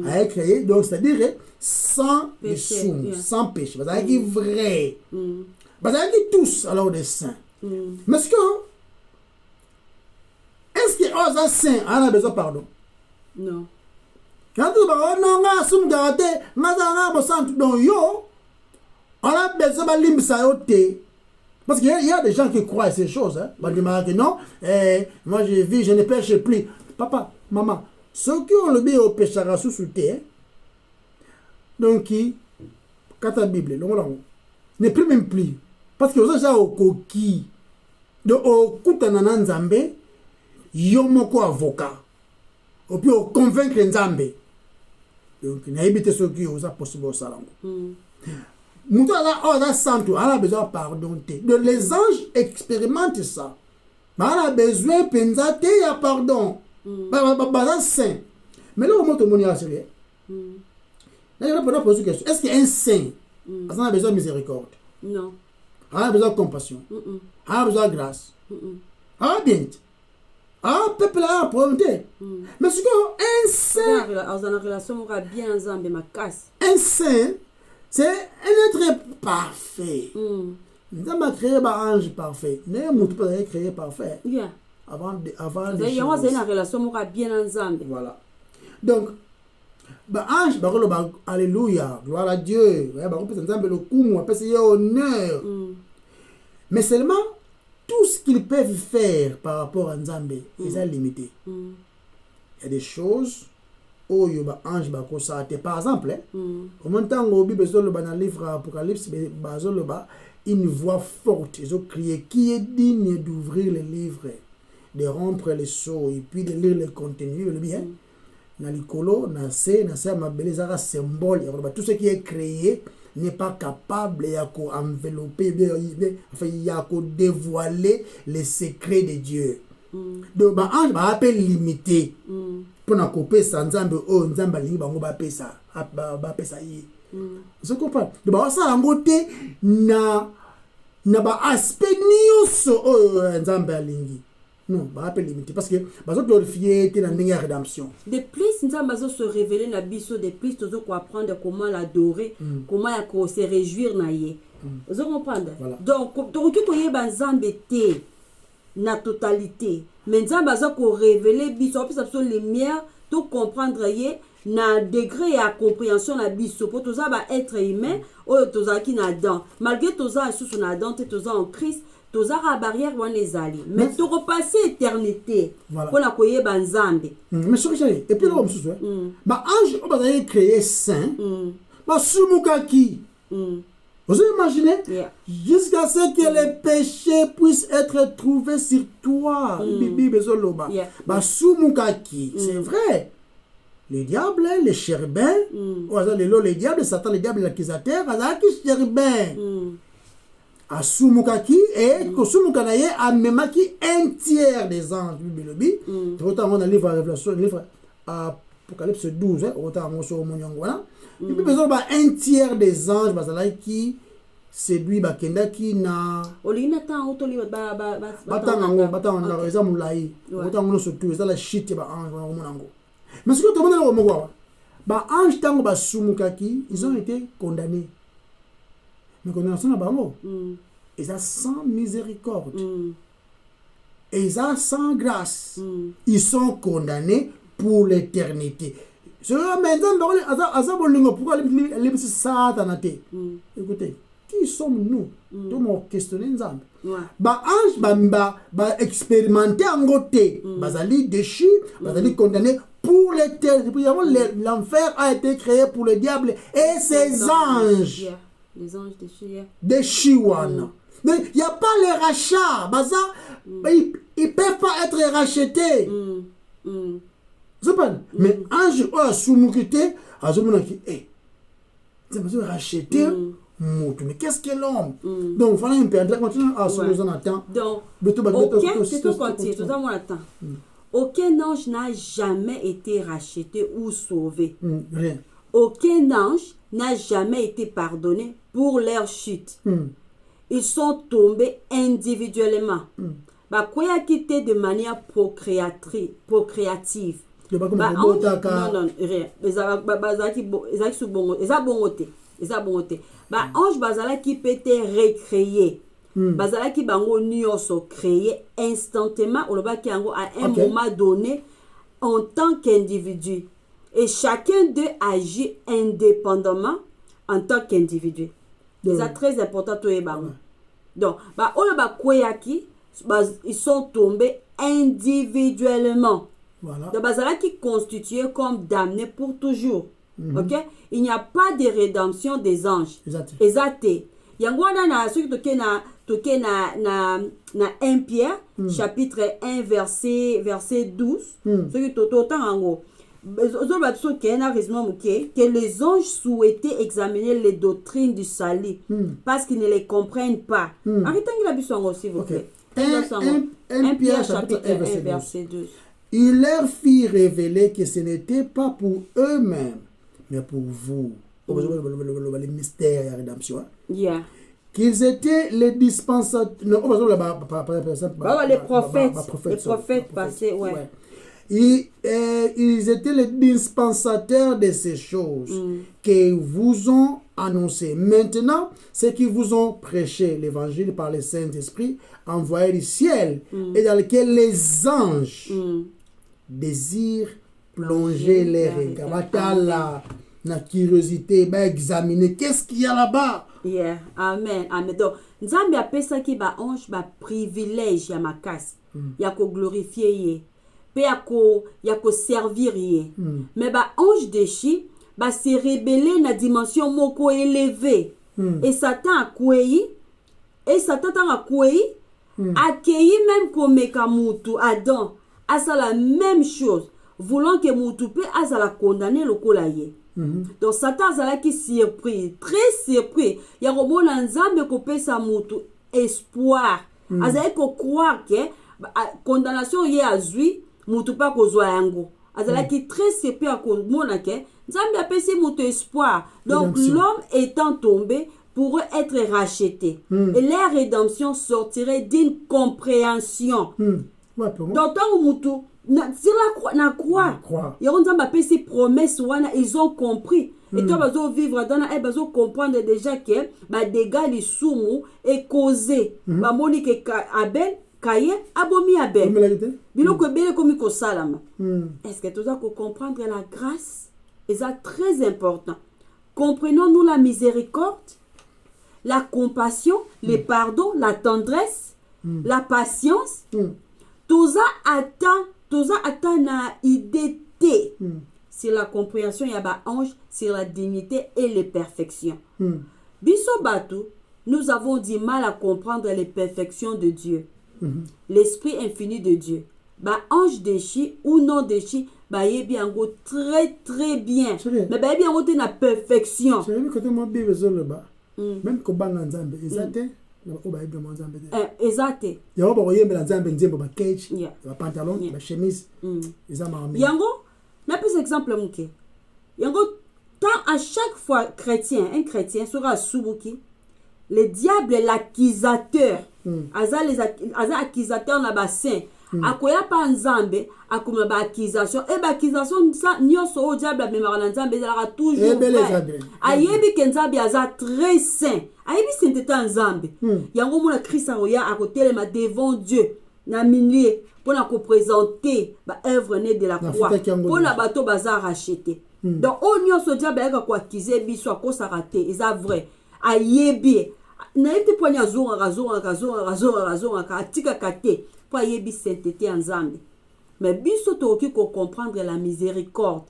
A: A créé, donc, c'est-à-dire sans péché, sans péché. Parce qu'il est vrai. Parce qu'il tous, alors, des saints. Mais est-ce que un saint a besoin de pardon?
B: Non.
A: Quand tu vas non, on a on a besoin de l'imsayoté. Parce qu'il y a des gens qui croient à ces choses. Hein. Bah, que non, moi je vis, je ne pêche plus. Papa, maman, ceux qui ont le bien au péché sous terre, donc kata Bible, ne peut même plus. Parce que vous avez au coquille de au kutanana nzambe, yomoko avocat. Ou puis au convaincre nzambe. Donc, il y a évité ce qui est possible au salon. Mouton a santo, elle a besoin de pardonner. Donc, les anges expérimentent ça. Mais elle a besoin de penser, il y a pardon. C'est saint. Mais là, on monte au monde à sérieux. Est-ce qu'il y a un saint? Parce qu'on a besoin de miséricorde.
B: Non.
A: On a besoin de compassion. On a besoin de grâce. Ah, bien. Ah, peuple a volonté. Mais c'est qu'un saint.
B: Dans la relation, on a bien ensemble, ma casse.
A: Un saint, c'est un être parfait. Nous avons créé un ange parfait. Nous avons créé parfait.
B: Yeah.
A: Avant de
B: une relation, on a bien ensemble.
A: Voilà. Donc, ange, alléluia, gloire à Dieu. Honneur. Mais seulement, tout ce qu'ils peuvent faire par rapport à Nzambe, ils sont limités. Il y a des choses où il y a ange par exemple, au moment où Bible dans le livre Apocalypse, une voix forte, ils ont crié, qui est digne d'ouvrir les livres, de rompre les sceaux et puis de lire le contenu, le bien. Dans l'écolo, dans le symbole, tout ce qui est créé n'est pas capable d'envelopper, de dévoiler les secrets de Dieu. Donc, ange va appeler limité. Pour nous couper ça, Nzambe, Nzambe, va appeler ça. Vous comprenez? Donc, ça, en côté, na aspect Nzambe alingi. Non, va appeler limité. Parce que, va glorifier dans la rédemption.
B: De plus, Nzambe va se révéler dans la biso, de plus, tu dois apprendre comment l'adorer, comment se réjouir na ye. Vous comprenez? Donc, tu dois Nzambe te na totalité. Mais Nzambe va révéler biso, puis ça peut lumière, tout comprendre ye na degré et à compréhension na biso pour tous être humain ou tous qui na dedans. Malgré tous sous na dedans, tous en Christ. Tous à barrière ou les alliés. Mais tu repasses éternité pour la coyer banzambe.
A: Mais ce que j'ai et puis là on se souvient. Ange on va créer saint. Sumukaki. Vous imaginez jusqu'à ce que les péchés puissent être trouvés sur toi. Bibi zoloba. Sumukaki, c'est vrai. Le diable, les chérubins, le diable, Satan, le diable, l'accusateur, azaki chérubin. À Soumukaki et Kosumukanaye a memaki un tiers des anges. C'est autant dans le livre Révélation, le livre Apocalypse 12, autant on sur Monyangwana. Et puis besoin un tiers des anges qui séduit Bakenda qui na.
B: Olina tan otoli
A: Batang na raison moulai. Autant on surtout ça la shit ba ange monango. Mais ce que tout le monde a mogwa. Ange tango ba Soumukaki, ils ont été condamnés. Mais condamnation à bango. Ils ont sans miséricorde. Et ils ont sans grâce. Ils sont condamnés pour l'éternité. Écoutez, qui sommes-nous? Tout mon questionner Nzambe. Ange expérimenter en côté. Bazali déchu, bazali condamné pour l'éternité. L'enfer a été créé pour le diable et ses anges.
B: Les anges
A: de Chiwana. Il n'y a pas les rachats. Ils ne peuvent pas être rachetés. Mais ange a soumukité, a soumukité. C'est besoin de racheter. Mais qu'est-ce que l'homme? Donc, il fallait un peu continuer à se poser en temps.
B: Donc, aucun ange n'a jamais été racheté ou sauvé.
A: Rien.
B: Aucun ange n'a jamais été pardonné pour leur chute. Ils sont tombés individuellement. Quoi a quitté de manière procréative. Non, rien. Ange bazala qui peut être recréé. Bazala qui bango nyonso créé instantanément à un moment donné en tant qu'individu. Et chacun d'eux agit indépendamment en tant qu'individu. C'est très important. Donc, ils sont tombés individuellement.
A: Voilà.
B: Donc, bazala qui constitué comme damné pour toujours. Ok? Il n'y a pas de rédemption des anges.
A: Exact.
B: Exact. Yango wana na soki toke na 1 Pierre chapitre 1 verset 12 soki totanga yango ozoba biso ke na résumé moke que les anges souhaitaient examiner les doctrines du salut parce qu'ils ne les comprennent pas. Arrêtez biso yango s'il vous plaît.
A: 1 Pierre chapitre 1
B: verset 12.
A: Il leur fit révéler que ce n'était pas pour eux-mêmes mais pour vous. Le mystère de la rédemption.
B: Yeah.
A: Qu'ils étaient les dispensateurs. Non,
B: les prophètes passés, ouais.
A: Ils étaient les dispensateurs de ces choses que vous ont annoncées. Maintenant, ceux qui vous ont prêché l'évangile par le Saint-Esprit envoyé du ciel et dans lequel les anges désirent plonger les regards. La curiosité, examiner qu'est-ce qu'il y a là-bas.
B: Yeah, amen, amen. Donc, Nzambe a pesa ki ba ange ba privilège ya makasi. Ya ko glorifier ye. Pe ya ko servir ye. Mais ba ange déchi ba se rebeller na dimension moko élevée. Et Satan a kwei. Accueilli même comme Mutu, Adam, a ça la même chose. Voulant que Mutu pe a ça la condamner le kolaye. Donc Satan azalaki surpris, très surpris. Ya komona Nzambe kopesa mutu espoir. Azalaki ko croire que condamnation ye azui mutu pa kozwa yango. Azalaki très surpris à komona que Nzambe apesi mutu espoir. Donc l'homme étant tombé pourrait être racheté. Et la rédemption sortirait d'une compréhension. Donc tant mutu sur la croix, ils ont appelé ces promesses, ils ont compris. Et toi, bazo vivre dans la bazo comprendre déjà que bah dégâts les soumou et causé. Bah moni que Abel, Kaye, abomi Abel. Bilo que belle comme ko salama. Est-ce que tout ça pour comprendre la grâce, et ça très important. Comprenons-nous la miséricorde, la compassion, le pardon, la tendresse, la patience. Tout ça attend na idée sur la compréhension y a ba ange sur la dignité et les perfections. Biso batu, nous avons du mal à comprendre les perfections de Dieu. L'esprit infini de Dieu. Ba ange déchi ou non déchi, ba yebi ango très très bien. Mais ba yebi ango te na perfection.
A: C'est même côté moi bible zolo ba. Même ko banga nzambe, exact.
B: Exact.
A: Yango ba koyembela nzambe nzembo ba cage, ba pantalon, ba chemise.
B: Yango, na plus exemple muke. Yango tant à chaque fois un chrétien sera subuki, le diable est l'accusateur. Aza accusateur na ba saint. Akoya pa nzambe, akuma ba accusation. Et ba accusation ça nyoso o diable me mara nzambe ezala toujours vrai. Ayebi ke nzambe aza très saint. Ayebi sainteté nzambe. Yango mona Christ akoya akotelema devant Dieu na milieu pour na ko présenter ba œuvre née de la croix. Pour na bato baza racheté. Donc o nyoso diable aka ko accuser biso akosa raté, eza vrai. Ayebi na ete ponya zonga ka atika kate. Pour yebi sainteté nzambe. Mais biso toki ko comprendre la miséricorde.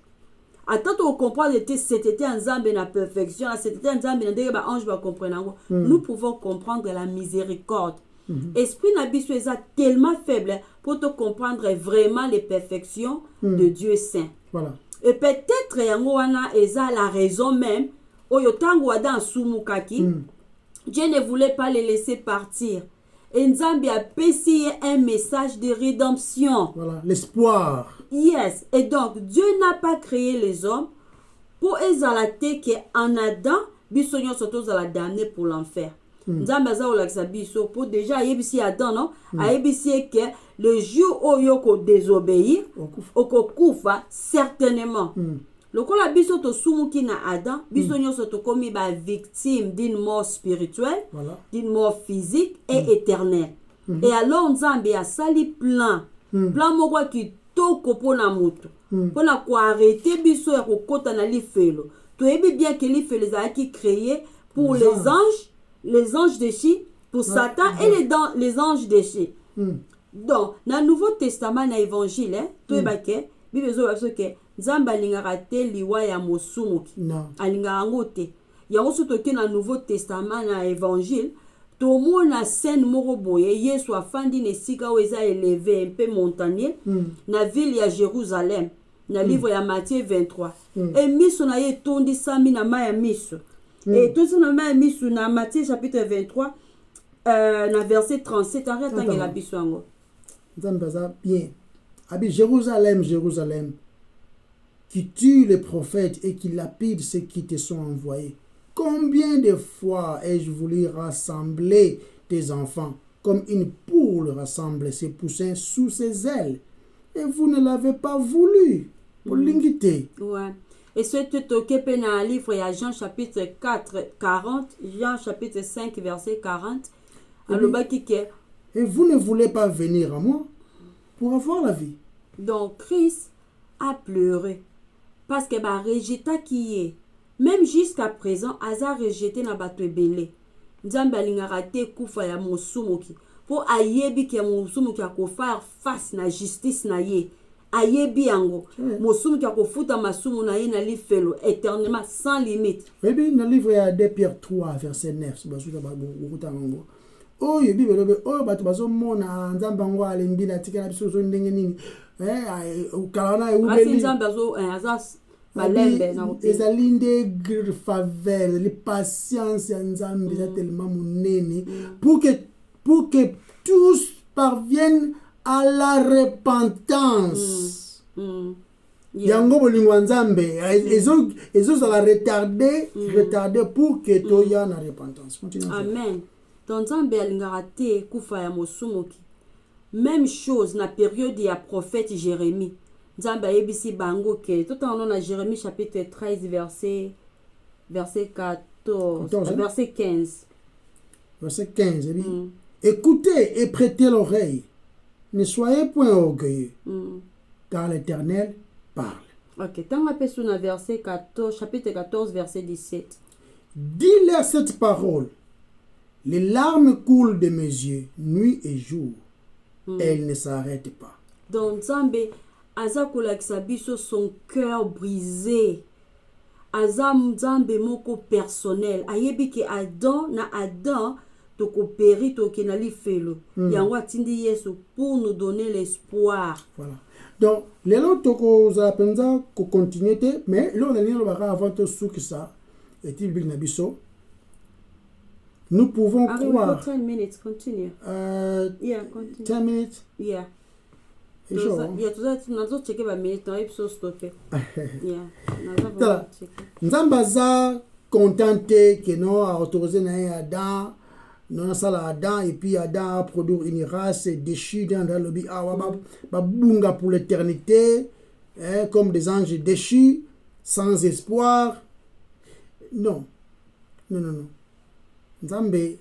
B: Attends to comprendre te sainteté nzambe na perfection, la sainteté nzambe na ndenge ba ange ba comprendre. Nous pouvons comprendre la miséricorde. Esprit na biso est tellement faible pour te comprendre vraiment les perfections de Dieu saint.
A: Voilà.
B: Et peut-être yango wana eza la raison même oyo tango ada sumukaki. Dieu ne voulait pas les laisser partir. Et Nzambi a payé un message de rédemption.
A: Voilà, l'espoir.
B: Yes. Et donc, Dieu n'a pas créé les hommes pour exalter qu'en Adam, bisogno soto za la damner pour l'enfer. Nzambi aza olakisa biso pour déjà ayebisi Adam, non? Ayebisi que le jour où yoko désobéir, okokufa certainement. Lokola biso to sumuki na Adam, biso nyonso to komi ba victime d'une mort spirituelle, d'une mort physique et éternelle. Et alors Nzambe a sali plan moko ki toko pona mutu. Pona ko arrêter biso ya kokota na lifelo. To yebi bien que lifelo ezalaki créé pour les anges déchis, pour Satan et les anges déchis. Donc, dans le Nouveau Testament, dans l'Évangile, to yebake Bible zo que nzambe alingaka te liwa ya mosumuki
A: Non.
B: alingaka yango te yango so toke na nouveau testament na évangile tomona scène moko boye yesu afandi na esika oyo eza élevé mpe montagnier na ville ya jérusalem na livre ya Matthieu 23 et miso na ye etondisami na mai ya miso etondisami na mai ya miso na Matthieu chapitre 23 na verset 37 arretangela biso yango
A: nzambe aza bien abi Jérusalem, Jérusalem, qui tue les prophètes et qui lapide ceux qui te sont envoyés. Combien de fois ai-je voulu rassembler tes enfants comme une poule rassemble ses poussins sous ses ailes, et vous ne l'avez pas voulu. Pour l'ingiter.
B: Ouais. Et ce toqué dans le livre, il y a Jean chapitre 4, 40, Jean chapitre 5, verset 40.
A: Et vous ne voulez pas venir à moi pour avoir la vie.
B: Donc Christ a pleuré parce que bah rejeté qui est même jusqu'à présent asa rejeté na bato ebele nzambe alingaka te kufa ya mosumuki po ayebi ke mosumuki akofare face na justice na ye ayebi yango mosumuki akofuta masumu na ye na lifelo éternellement sans limite.
A: Oui, dans le livre ya 2 Pierre 3 verset 9 basuka bakuta ngo oyo bibelo oyo bato bazomona nzambe ngo alembi na tikala biso zo ndenge nini ukala ubeli
B: nzambe azas malembe na
A: ezali nde faveur les patience ya nzambe est tellement monene pour que tous parviennent à la repentance. Yango bolingo nzambe ezo la retarder pour que toya na repentance. Continue.
B: Amen. Donc nzambe alingaka te kufa ya mosumuki. Même chose na période ya prophète Jérémie. Nzambe ayebisi bango ke totano na Jérémie chapitre 13 verset 14 verset 15.
A: Verset 15 écoutez et prêtez l'oreille. Ne soyez point orgueilleux. Car l'Éternel parle.
B: OK, tant après sur na verset 14 chapitre 14 verset 17.
A: Dis-leur cette parole. Les larmes coulent de mes yeux nuit et jour. Elles ne s'arrêtent pas.
B: Donc Nzambe aza kolakisa biso son cœur brisé. Aza Nzambe moko personnel. Ayebi ke Adam toko péri toke na lifelo. Yango atindi Yesu pour nous donner l'espoir.
A: Voilà. Donc lelo toko za penza ko continuer te mais là on a lien ba avant to souki ça et biblique na biso. Nous pouvons croire.
B: 10 minutes, continue. Yeah, continue.
A: 10 minutes?
B: Yeah.
A: Et chaud.
B: Yeah, tout ça, nous avons checké 20 minutes, on a stoppé.
A: Yeah. Nzambaza contenté que nous a autorisé Adam, nous a Adam et puis Adam a produit une race déchue dans le lobby. Babunga pour l'éternité, comme des anges déchus, sans espoir. Non. Nzambe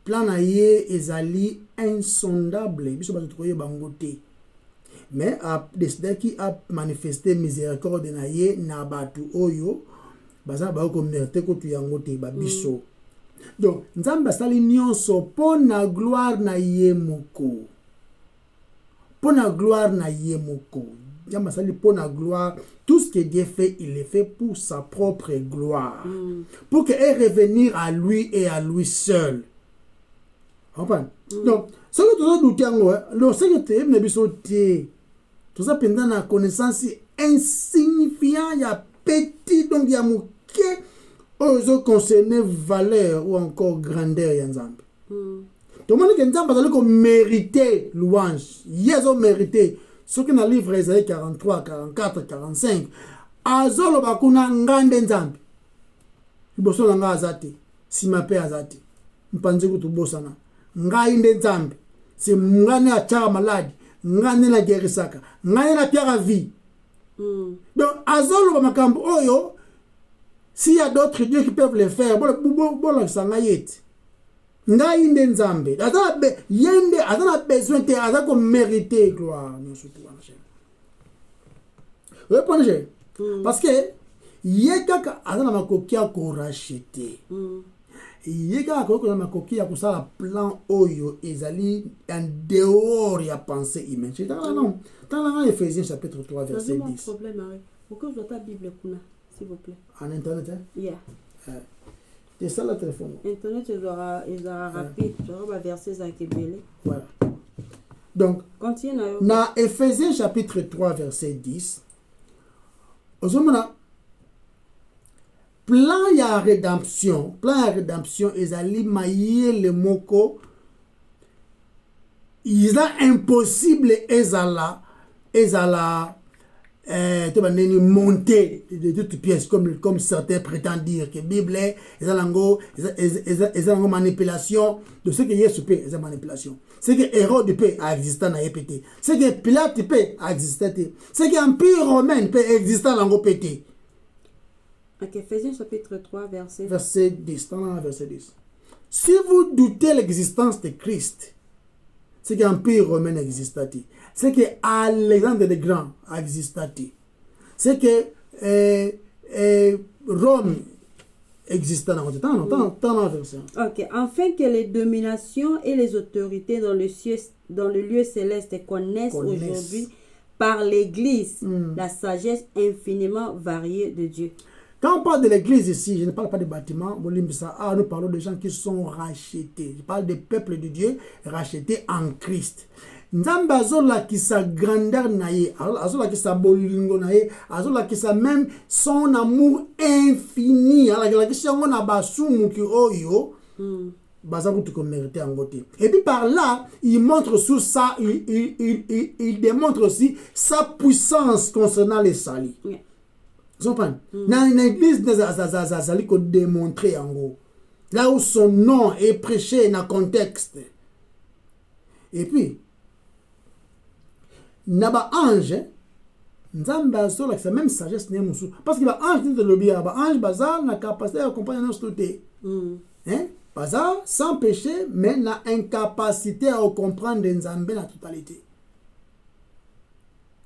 A: plan na ye ezali insondable biso bato tokoye bango te mais a décidé qui a manifesté miséricorde na ye na bato oyo baza ba ko mérite ko tu yango te ba biso donc nzambe asali nyonso po na gloire na ye moko nzambe asali po na gloire. Tout ce que Dieu fait, il le fait pour sa propre gloire. Pour qu'elle revenir à lui et à lui seul. Comprends? Donc, ce que tu as douté, ce que tu as tout ça pendant la connaissance insignifiant, il y a petit, donc il y a mouké, aux concerné valeur ou encore grandeur, il y a Nzambe. Tout le monde qui a mérité louange. Ils ont mérité. Ce qui est dans le livre Isaïe 43, 44, 45, azolo bakuna ngande nzambe. Iboso nga azate, simape azate. Mpanze kutu bosana. Ngai nde nzambe. C'est ngane a tchara malade, ngane na gerisaka, ngane na piara vie. Donc azolo ba makambo oyo, s'il y a d'autres dieux qui peuvent le faire, bon sanga yeti. Ngai nde nzambe yende azana besoin te azako mériter gloire surtout parce que yekaka azana makoki ko racheter yekaka ko na makoki ya kusala plan oyo ezali en dehors ya pensée humaine. C'est non dans Éphésiens chapitre 3 verset 10.
B: Pourquoi je dois ta Bible, Kuna, s'il vous plaît?
A: En internet, hein?
B: Yeah.
A: C'est ça le téléphone.
B: Internet, il aura rapide. Tu auras verser ça qui est belé.
A: Voilà. Donc,
B: continue.
A: dans Éphésiens chapitre 3, verset 10, au moment plan ya rédemption, ils allaient mailler le moko, ils ont impossible, ils allaient monter de toutes pièces, comme certains prétendent dire que la Bible est une manipulation de ce que Jésus peut, c'est manipulation. Ce que Hérode peut exister dans l'EPT. Ce que Pilate peut exister. Ce que l'Empire romain peut exister dans l'EPT.
B: Ok, Éphésiens chapitre 3, verset
A: 10. Verset 10. Si vous doutez l'existence de Christ, c'est que l'Empire romain existait. C'est que Alexandre le Grand existait. C'est que Rome existait dans le temps.
B: Ok, afin que les dominations et les autorités dans le lieu céleste connaissent aujourd'hui par l'Église la sagesse infiniment variée de Dieu.
A: Quand on parle de l'église ici, je ne parle pas de bâtiments, nous parlons de gens qui sont rachetés. Je parle des peuples de Dieu rachetés en Christ. Nzambe azola ki sa grandeur naie, azola ki sa bolingo naie, azola ki sa même son amour infini, ala ki sa on a basumu ki oyo, bazaku tu mérité en côté. Et puis par là, il montre sous ça, il démontre aussi sa puissance concernant les salis.
B: Yeah.
A: Vous comprenez? Dans l'église, ça démontrer en gros. Là où son nom est prêché dans le contexte. Et puis, naba ange, nzamba sola c'est même sagesse ne musu parce que ba ange de lobia ba ange bazar na capacité à accompagner nos stutés. Hein? Bazar sans péché mais na incapacité à comprendre nzambe la totalité.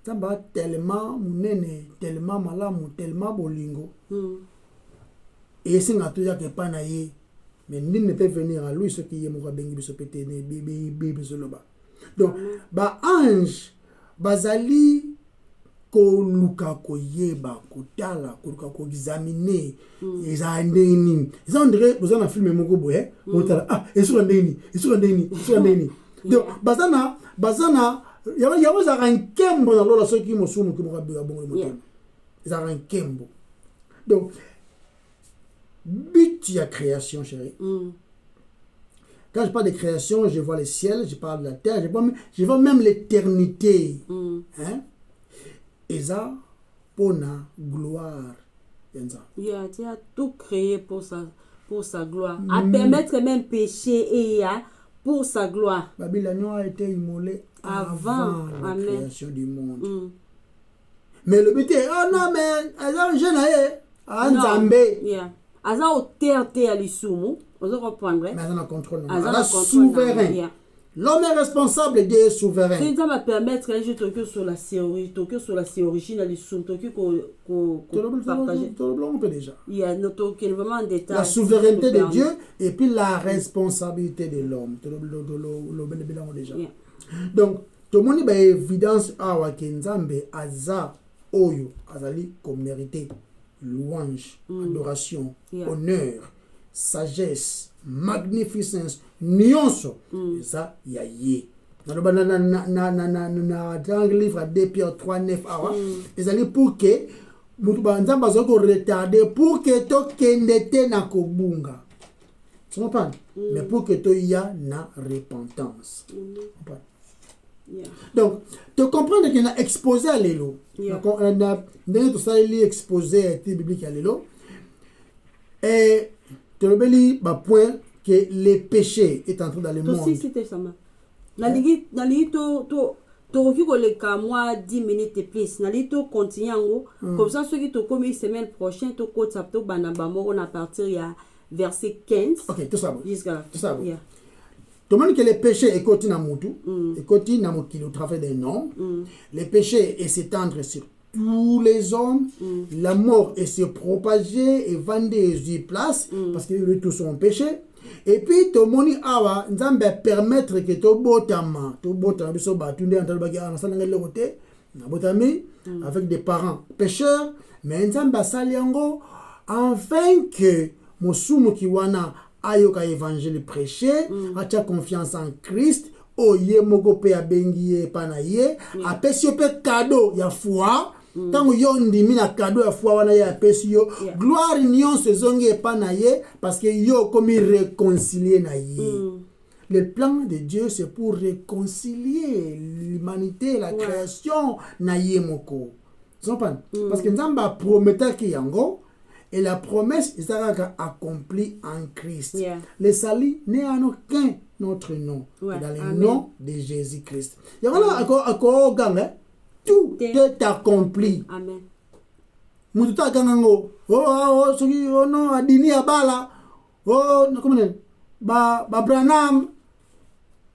A: Nzamba tellement munene, tellement malamu, tellement bolingo. Et c'est na tuya ke pana ye mais nul ne peut venir à lui ce qui est moura bengi biso pété ne bibi so loba. Donc ba ange bazali ko luka ko yeba ko tala ko luka ko examiner eza ndeni eza ndre bozana film moko boye motala esura ndeni donc bazana yawa za rankembo na lola soki mosumu ki moka biga bongo motem za rankembo donc but ya création chérie. Quand je parle de création, je vois le ciel, je parle de la terre, je vois même l'éternité. Hein? Et ça, pour la gloire.
B: Tu as tout créé pour sa gloire. À permettre même péché et pour sa gloire.
A: Babylone a été immolé avant la création du monde. Mais le but est, oh non, mais elles ont jeune Nzambe.
B: Elles ont terre à l'issoumu. Mais
A: elles ont contrôle. Elles sont souverain. L'homme est responsable des souverains.
B: Si ça va permettre un jour de sur la théorie, sur la théorie, la
A: souveraineté de Dieu et puis la responsabilité de l'homme. Donc, tout le monde a évidence à Nzambe aza oyo azali comme mérité louange, adoration, honneur, sagesse, magnificence, nyonso. Ça yaye. Dans le livre 2 Pierre 3 9 awa, ezali pour que mutu banzamba zoko retarder pour que to kendete na kobunga. Tu comprends? Mais pour que to ya na repentance. Donc, tu comprends qu'il a exposé à l'élo. On a tout ça, il est exposé à la biblique à l'élo. Et tu as le point que le péché est entré dans le monde.
B: Si c'était ça. Dans le 10 minutes et plus. Dans continue comme ça, ceux qui te comme une semaine prochaine, tu on a partir il y a verset 15.
A: Ok, tout ça.
B: Tout ça.
A: Tout le monde que le péché est côté dans mon tout, et côté dans mon qui au travers des noms, le péché est s'étendre sur tous les hommes, la mort est se propager et vendre les places parce que tous sont péché. Et puis tout le monde awa nzambe permettre que to botama biso batunde antal bagi ana sananga le côté nabotami avec des parents pécheurs, mais nzambe asali yango afin que mosumu ki wana ayoka évangile prêché, atia confiance en Christ, oye moko pe abengi ye pa na ye, apesi yo pe cadeau ya foi. Tango yo ndimi na cadeau ya foi wana ye apesi yo, gloire nyonso ezongi epa na ye parce que yo komi réconcilier na ye. Le plan de Dieu, c'est pour réconcilier l'humanité, la création na ye moko. Parce que Nzamba promettait qu'il y a yango, et la promesse est accomplie en Christ. Le salut n'est en aucun autre nom, dans le nom de Jésus-Christ. Il y a tout est accompli.
B: Amen.
A: Mututa kangango. Oh, soki ono adini abala. Oh, comment ba Branham.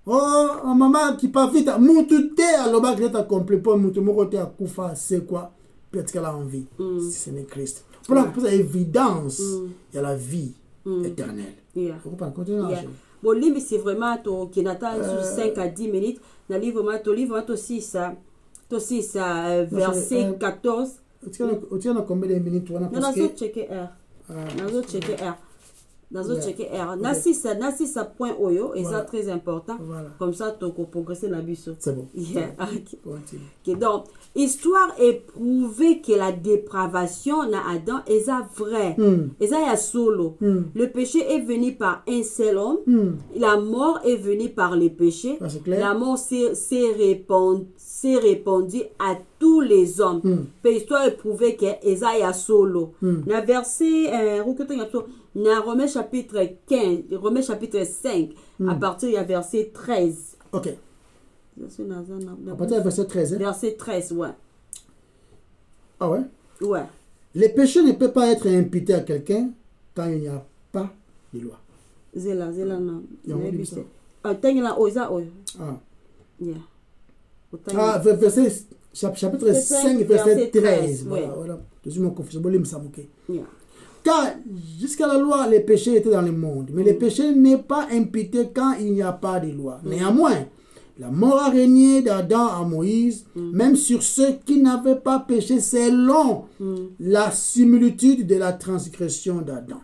A: Oh, maman qui pas vite. Mututa aloba qui est accompli pour mutu moko te akufa, c'est quoi? Peut-être qu'elle a envie. Si ce n'est Christ. Pour l'évidence, il y a la vie éternelle. Vous comprenez?
B: Bon, livre, c'est vraiment qui n'attend sur 5 à 10 minutes. Dans le livre, aussi ça, verset 14.
A: Tu as combien de minutes?
B: Non, dans checker R. Dans checker R. Nasi ça point oyo, et ça très important. Comme ça, tu peux progresser dans la bus.
A: C'est bon.
B: Okay. Donc, histoire est prouvée que la dépravation na Adam est vrai. Et ça est solo. Le péché est venu par un seul homme. La mort est venue par le péché. La mort s'est répandue à tous les hommes. L'histoire est prouvée que ça est solo. Na verset dans Romains chapitre 15, Romains chapitre 5, à partir du verset 13.
A: Ok. À partir du verset 13.
B: Verset 13, ouais.
A: Ah ouais?
B: Ouais.
A: Le péché ne peut pas être imputé à quelqu'un quand il n'y a pas de loi.
B: Zela, non.
A: Ah.
B: Yeah.
A: Ah, chapitre 5, verset 13. Voilà. Je me confie.
B: Yeah.
A: Car jusqu'à la loi, les péchés étaient dans le monde. Mais le péché n'est pas imputé quand il n'y a pas de loi. Néanmoins, la mort a régné d'Adam à Moïse, même sur ceux qui n'avaient pas péché selon la similitude de la transgression d'Adam.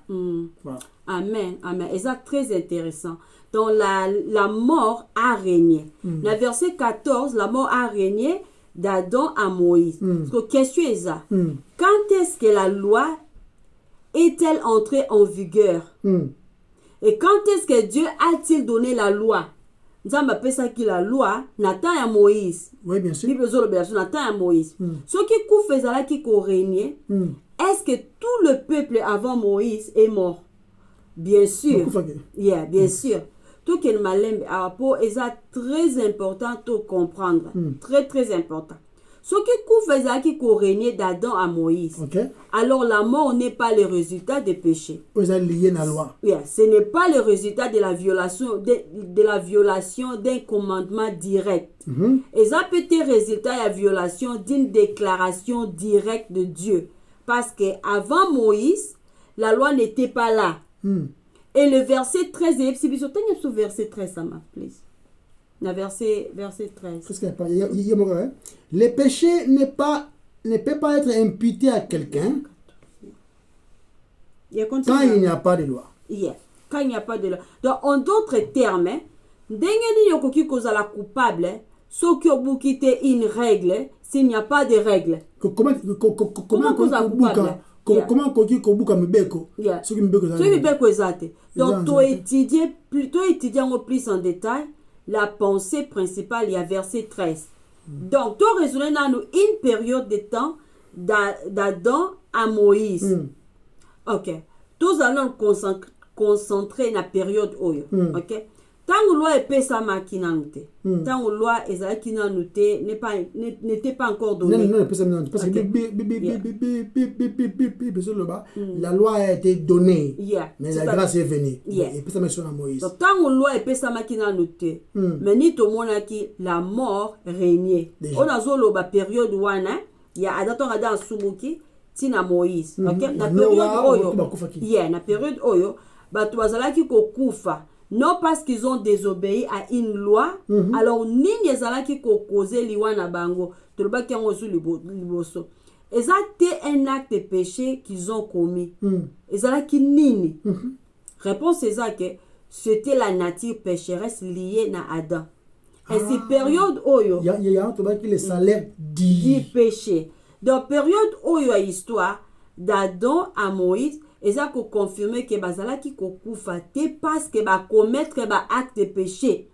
A: Voilà.
B: Amen. Et ça, très intéressant. Donc, la mort a régné. Dans le verset 14, la mort a régné d'Adam à Moïse. Parce que question est ça. Quand est-ce que la loi est-elle entrée en vigueur? Et quand est-ce que Dieu a-t-il donné la loi? Nous avons appelé ça qui la loi, Nathan à Moïse.
A: Oui, bien sûr.
B: Nathan à Moïse. Ce qui faisaient là qui régnait, est-ce que tout le peuple avant Moïse est mort? Bien sûr. Bien sûr. Tout ce qui est malin, c'est très important de comprendre. Très, très important. Ce qui régnait d'Adam à Moïse. Alors la mort n'est pas le résultat des péchés.
A: Vous êtes lié à la loi.
B: Ce n'est pas le résultat de la violation de la violation d'un commandement direct. Et ça peut être le résultat de la violation d'une déclaration directe de Dieu. Parce que avant Moïse, la loi n'était pas là. Et le verset 13, verset 13, ça m'a plu. Verset 13.
A: Qu'est-ce qu'il y a? Le péché ne peut pas être imputé à quelqu'un quand il n'y a pas de loi.
B: Quand il n'y a pas de loi. Donc, en d'autres termes, dès que la coupable, ce qui a une règle, s'il n'y a pas de règle.
A: Comment
B: donc, tu étudies plus en détail la pensée principale, il y a verset 13. Donc, tu raisonnes dans une période de temps d'Adam à Moïse. Ok. Nous allons concentrer sur la période où. Ok. Tant que la loi est payée, ça m'a qui n'a noté. Tant que la loi n'était pas encore donnée.
A: Non, parce que la loi a été donnée, mais la grâce est venue. Et puis ça m'a sonné à Moïse.
B: Donc, tant que la loi est payée, ça m'a qui n'a noté. Mais ni tout le monde a qui la mort régnait. On a zolo la période où il y a Adam Sumuki, Tina Moïse. Ok. La période oyo. La période oyo. Batu bazalaki ko kufa. non parce qu'ils ont désobéi à une loi, alors nini ezalaki ko causer liwa na bango, tolobaki yango su liboso. Ezalaki un acte de péché qu'ils ont commis. Ezalaki nini? Réponse que c'était la nature pécheresse liée à Adam. Et cette période oyo,
A: il y a le salaire
B: du péché. Dans période oyo histoire d'Adam à Moïse, et ça qu'on confirme que bazala qui kokufa te parce que ba commettre ba acte de péché,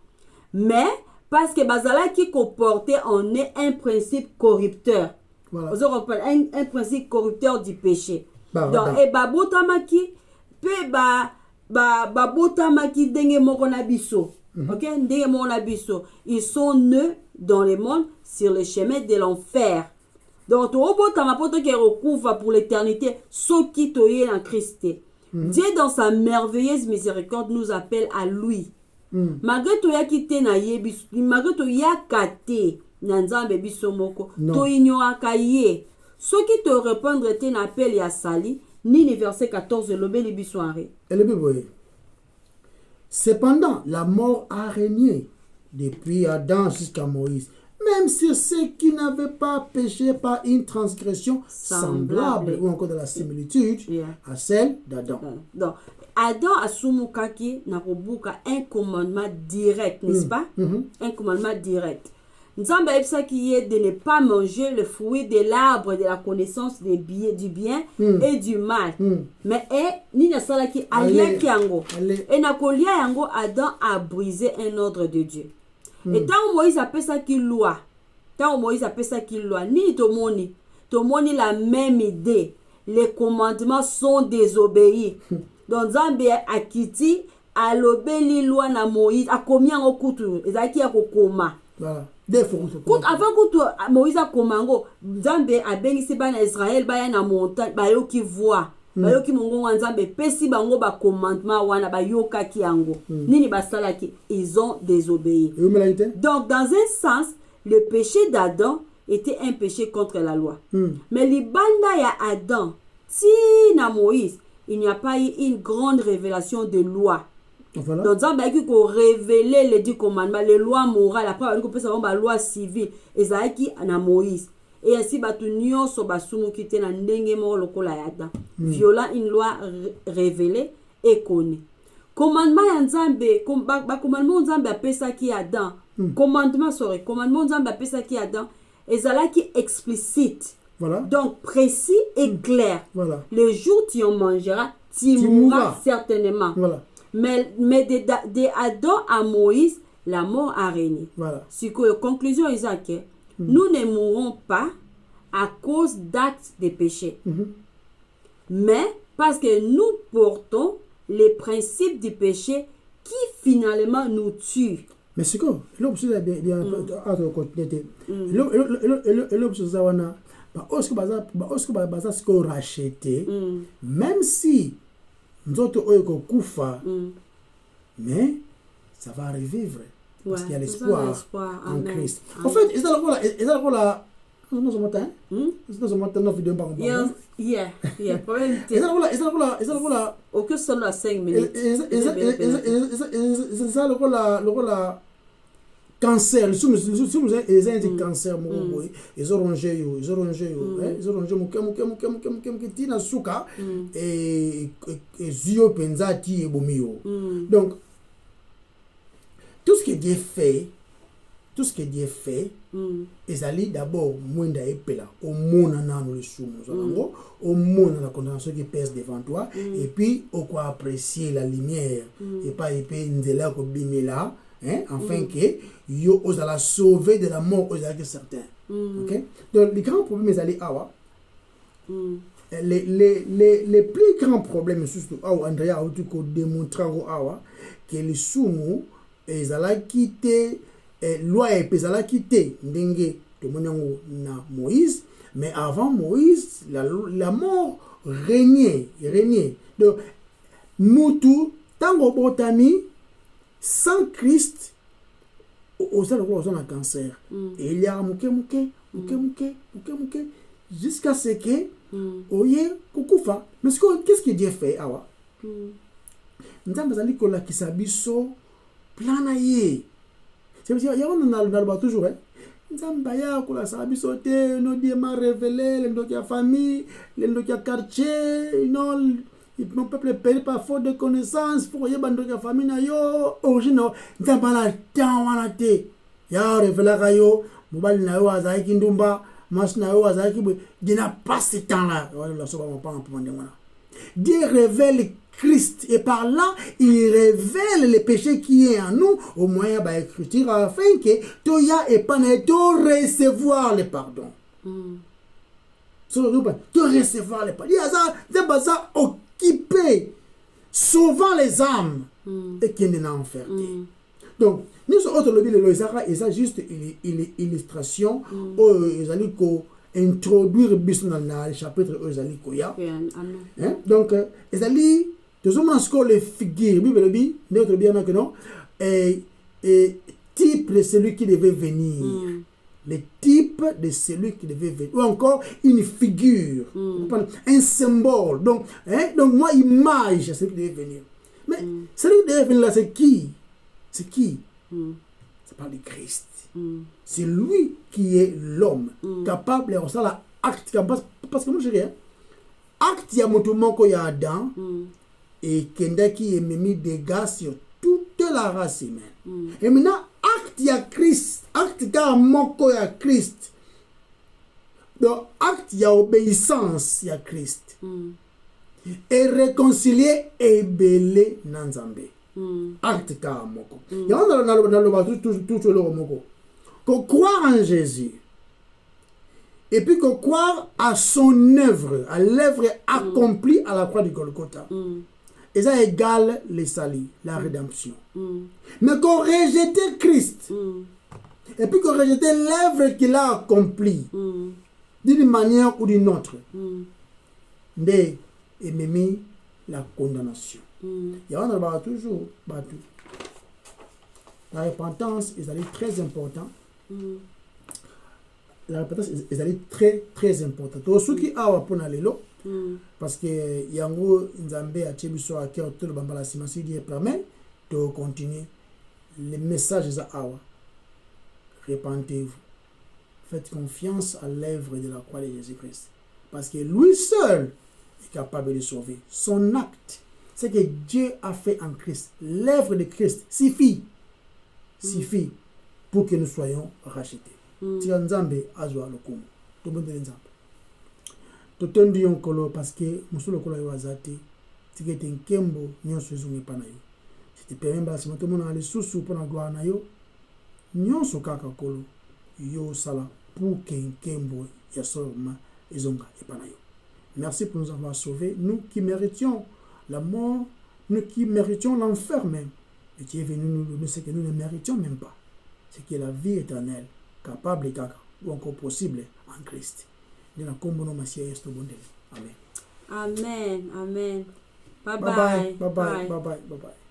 B: mais parce que bazala qui comportait en est un principe corrupteur.
A: Voilà.
B: Un principe corrupteur du péché. Donc et ba botamaki pe ba botamaki denge moko na biso. OK, ndenge moko na biso. Ils sont nés dans le monde sur le chemin de l'enfer. Donc, pour l'éternité, ceux qui toyent en Christ. Dieu, dans sa merveilleuse miséricorde, nous appelle à lui. Malgré tout, malgré tout, il y a kate, nanzambe bisomoko, to ignoraka ye. Ceux qui te répondent, te n'appellent ya sali, ni le verset 14, le bel bisoiré.
A: Cependant, la mort a régné depuis Adam jusqu'à Moïse. Même sur ceux qui n'avaient pas péché par une transgression semblable ou encore de la similitude à celle d'Adam.
B: Donc, Adam a soumukaki na kobuka un commandement direct, n'est-ce pas? Un commandement direct. Nzamba epsa qui est de ne pas manger le fruit de l'arbre de la connaissance du bien et du mal. Mais ni na sala ki alia kiango. Et na kolia yango Adam a brisé un ordre de Dieu. Et tant Moïse appelle ça qu'il loi. Ni tomoni la même idée. Les commandements sont désobéis. Donc Zambé a quitté a lobeli loi na Moïse a commis en kutu ezaki ya kokoma.
A: Voilà.
B: Avant kutu Moïse a komango Zambé a bengisi bana Israël baya na montagne bayoki voix. Bayoki mongongo Nzambe pesi bango ba commandement wana bayoka ki yango. Nini basalaki ils ont désobéi. Donc dans un sens le péché d'Adam était un péché contre la loi. Mais libanda ya Adam ti na Moïse, il n'y a pas eu une grande révélation de loi.
A: Voilà.
B: Donc Nzambe a ko révéler les 10 commandements, les lois morales, après on peut savoir la loi civile ezaki na Moïse. Et ainsi batu nyonso basumu kite na ndenge mo lokola ya Adam. Violant une loi révélée et connue. Commandement ya Nzambe, commandement Nzambe apesa ki Adam. Commandement Nzambe apesa ki Adam ezalaki explicite.
A: Voilà.
B: Donc précis et clair.
A: Voilà.
B: Le jour tu en mangeras, tu mourras certainement.
A: Voilà.
B: Mais de Adam à Moïse, la mort a régné.
A: Voilà.
B: C'est que conclusion Isaac, nous ne mourrons pas à cause d'actes de péché. Mais parce que nous portons les principes du péché qui finalement nous tuent.
A: Mais c'est quoi? L'option est bien à continuer. L'option zawana, ce qu'on racheté, même si nous autres kufa, mais ça va revivre parce qu'il y a l'espoir en Christ. En fait, ils ont la
B: aucun seul à 5 minutes.
A: Cancer, si vous avez un cancer, ils ont rongé, donc tout ce que Dieu fait, ils allaient d'abord moindre épela au monde dans le soumou, au monde dans la condamnation qui pèse devant toi, et puis au quoi apprécier la lumière, et pas épée n'dela ko bimela. Afin que yo osala sauver de la mort aux certains. OK? Donc les grands problèmes ils allaient awa. Les plus grands problèmes surtout awa Andrea a tout ko démontrer awa que les sumu ils allaient quitter loi et ils allaient quitter ndenge to monyango na Moïse, mais avant Moïse la mort régnait. Donc mutu tango botami sans Christ, on a un cancer. Et il y a jusqu'à ce que, oye, kukufa. Mais qu'est-ce que Dieu fait, awa? nzambe azali kolakisa biso plan na ye. On a toujours, hein. Nzambe ya kolakisa biso te, no diema révélé, les ndoki ya famille, les ndoki ya quartier, non, mon peuple périt par faute de connaissance, pour yeba ndoki ya famille na yo, origine, nzambe na temps wana te. Ya révélé ka yo, mobali na yo azaki ndumba, mas na yo azaki boy, Dieu n'a pas ce temps-là. Dieu révèle Christ et par là, il révèle le péché qui est en nous au moyen de l'écriture afin que Toya et Paneto recevoir le pardon. Tu recevoir le pardon. Il y a ça occupé, sauvant les âmes et qui n'est en enfer. Donc, nous sommes autres lobby le Zara et ça juste une illustration où ils allaient introduire le chapitre où ils allaient donc ils allaient tout le les figures bible lobby notre bien que non et type de celui qui devait venir le type de celui qui devait venir ou encore une figure un symbole donc moi image celui qui devait venir mais celui qui devait venir là c'est qui ça parle de Christ. C'est lui qui est l'homme capable de faire l'acte. Parce que moi je dis, acte il y a mon y a Adam et Kenda qui est mis des gars sur toute la race humaine. Et maintenant, acte il y a Christ. Acte il y a mon y a Christ. Donc, acte il y a obéissance il y a Christ. Et réconcilier et belé Nanzambe. Acte ka moko. Il y a tout le moko. Qu'on croire en Jésus. Et puis qu'on croire à son œuvre, à l'œuvre accomplie à la croix du Golgotha. Et ça égale les salis, la rédemption. Mais qu'on rejetait Christ. Et puis qu'on rejetait l'œuvre qu'il a accomplie. D'une manière ou d'une autre. Mais et même la condamnation. Il y a toujours battu. La repentance est très importante. La repentance est très très importante. Tous ceux qui ont appris à l'élo, parce que yango nzambe a tchebiso a cœur tout le bambala simasi Dieu permet de continuer les messages de awa. Repentez-vous. Faites confiance à l'œuvre de la croix de Jésus-Christ, parce que lui seul est capable de sauver. Son acte, ce que Dieu a fait en Christ, l'œuvre de Christ suffit pour que nous soyons rachetés. Tia nzambe azwa lokumu. Tobondele nzambe. Totondi yonkolo parce que musolo kolo yawazate. Tikete nkembo nyonso ezunge pana yo. C'était permis basi matomo na lisusu pona gloire na yo. Nyonso kaka kolo yo sala pour que nkembo ya sorma ezonga epana yo. Merci pour nous avoir sauvés, nous qui méritions la mort, nous qui méritions l'enfer même. Et tu es venu nous donner ce que nous ne méritions même pas. Ce qui est la vie éternelle, capable ou encore possible en Christ. Amen.
B: Amen. Amen. Bye
A: bye. Bye bye. Bye bye. Bye bye.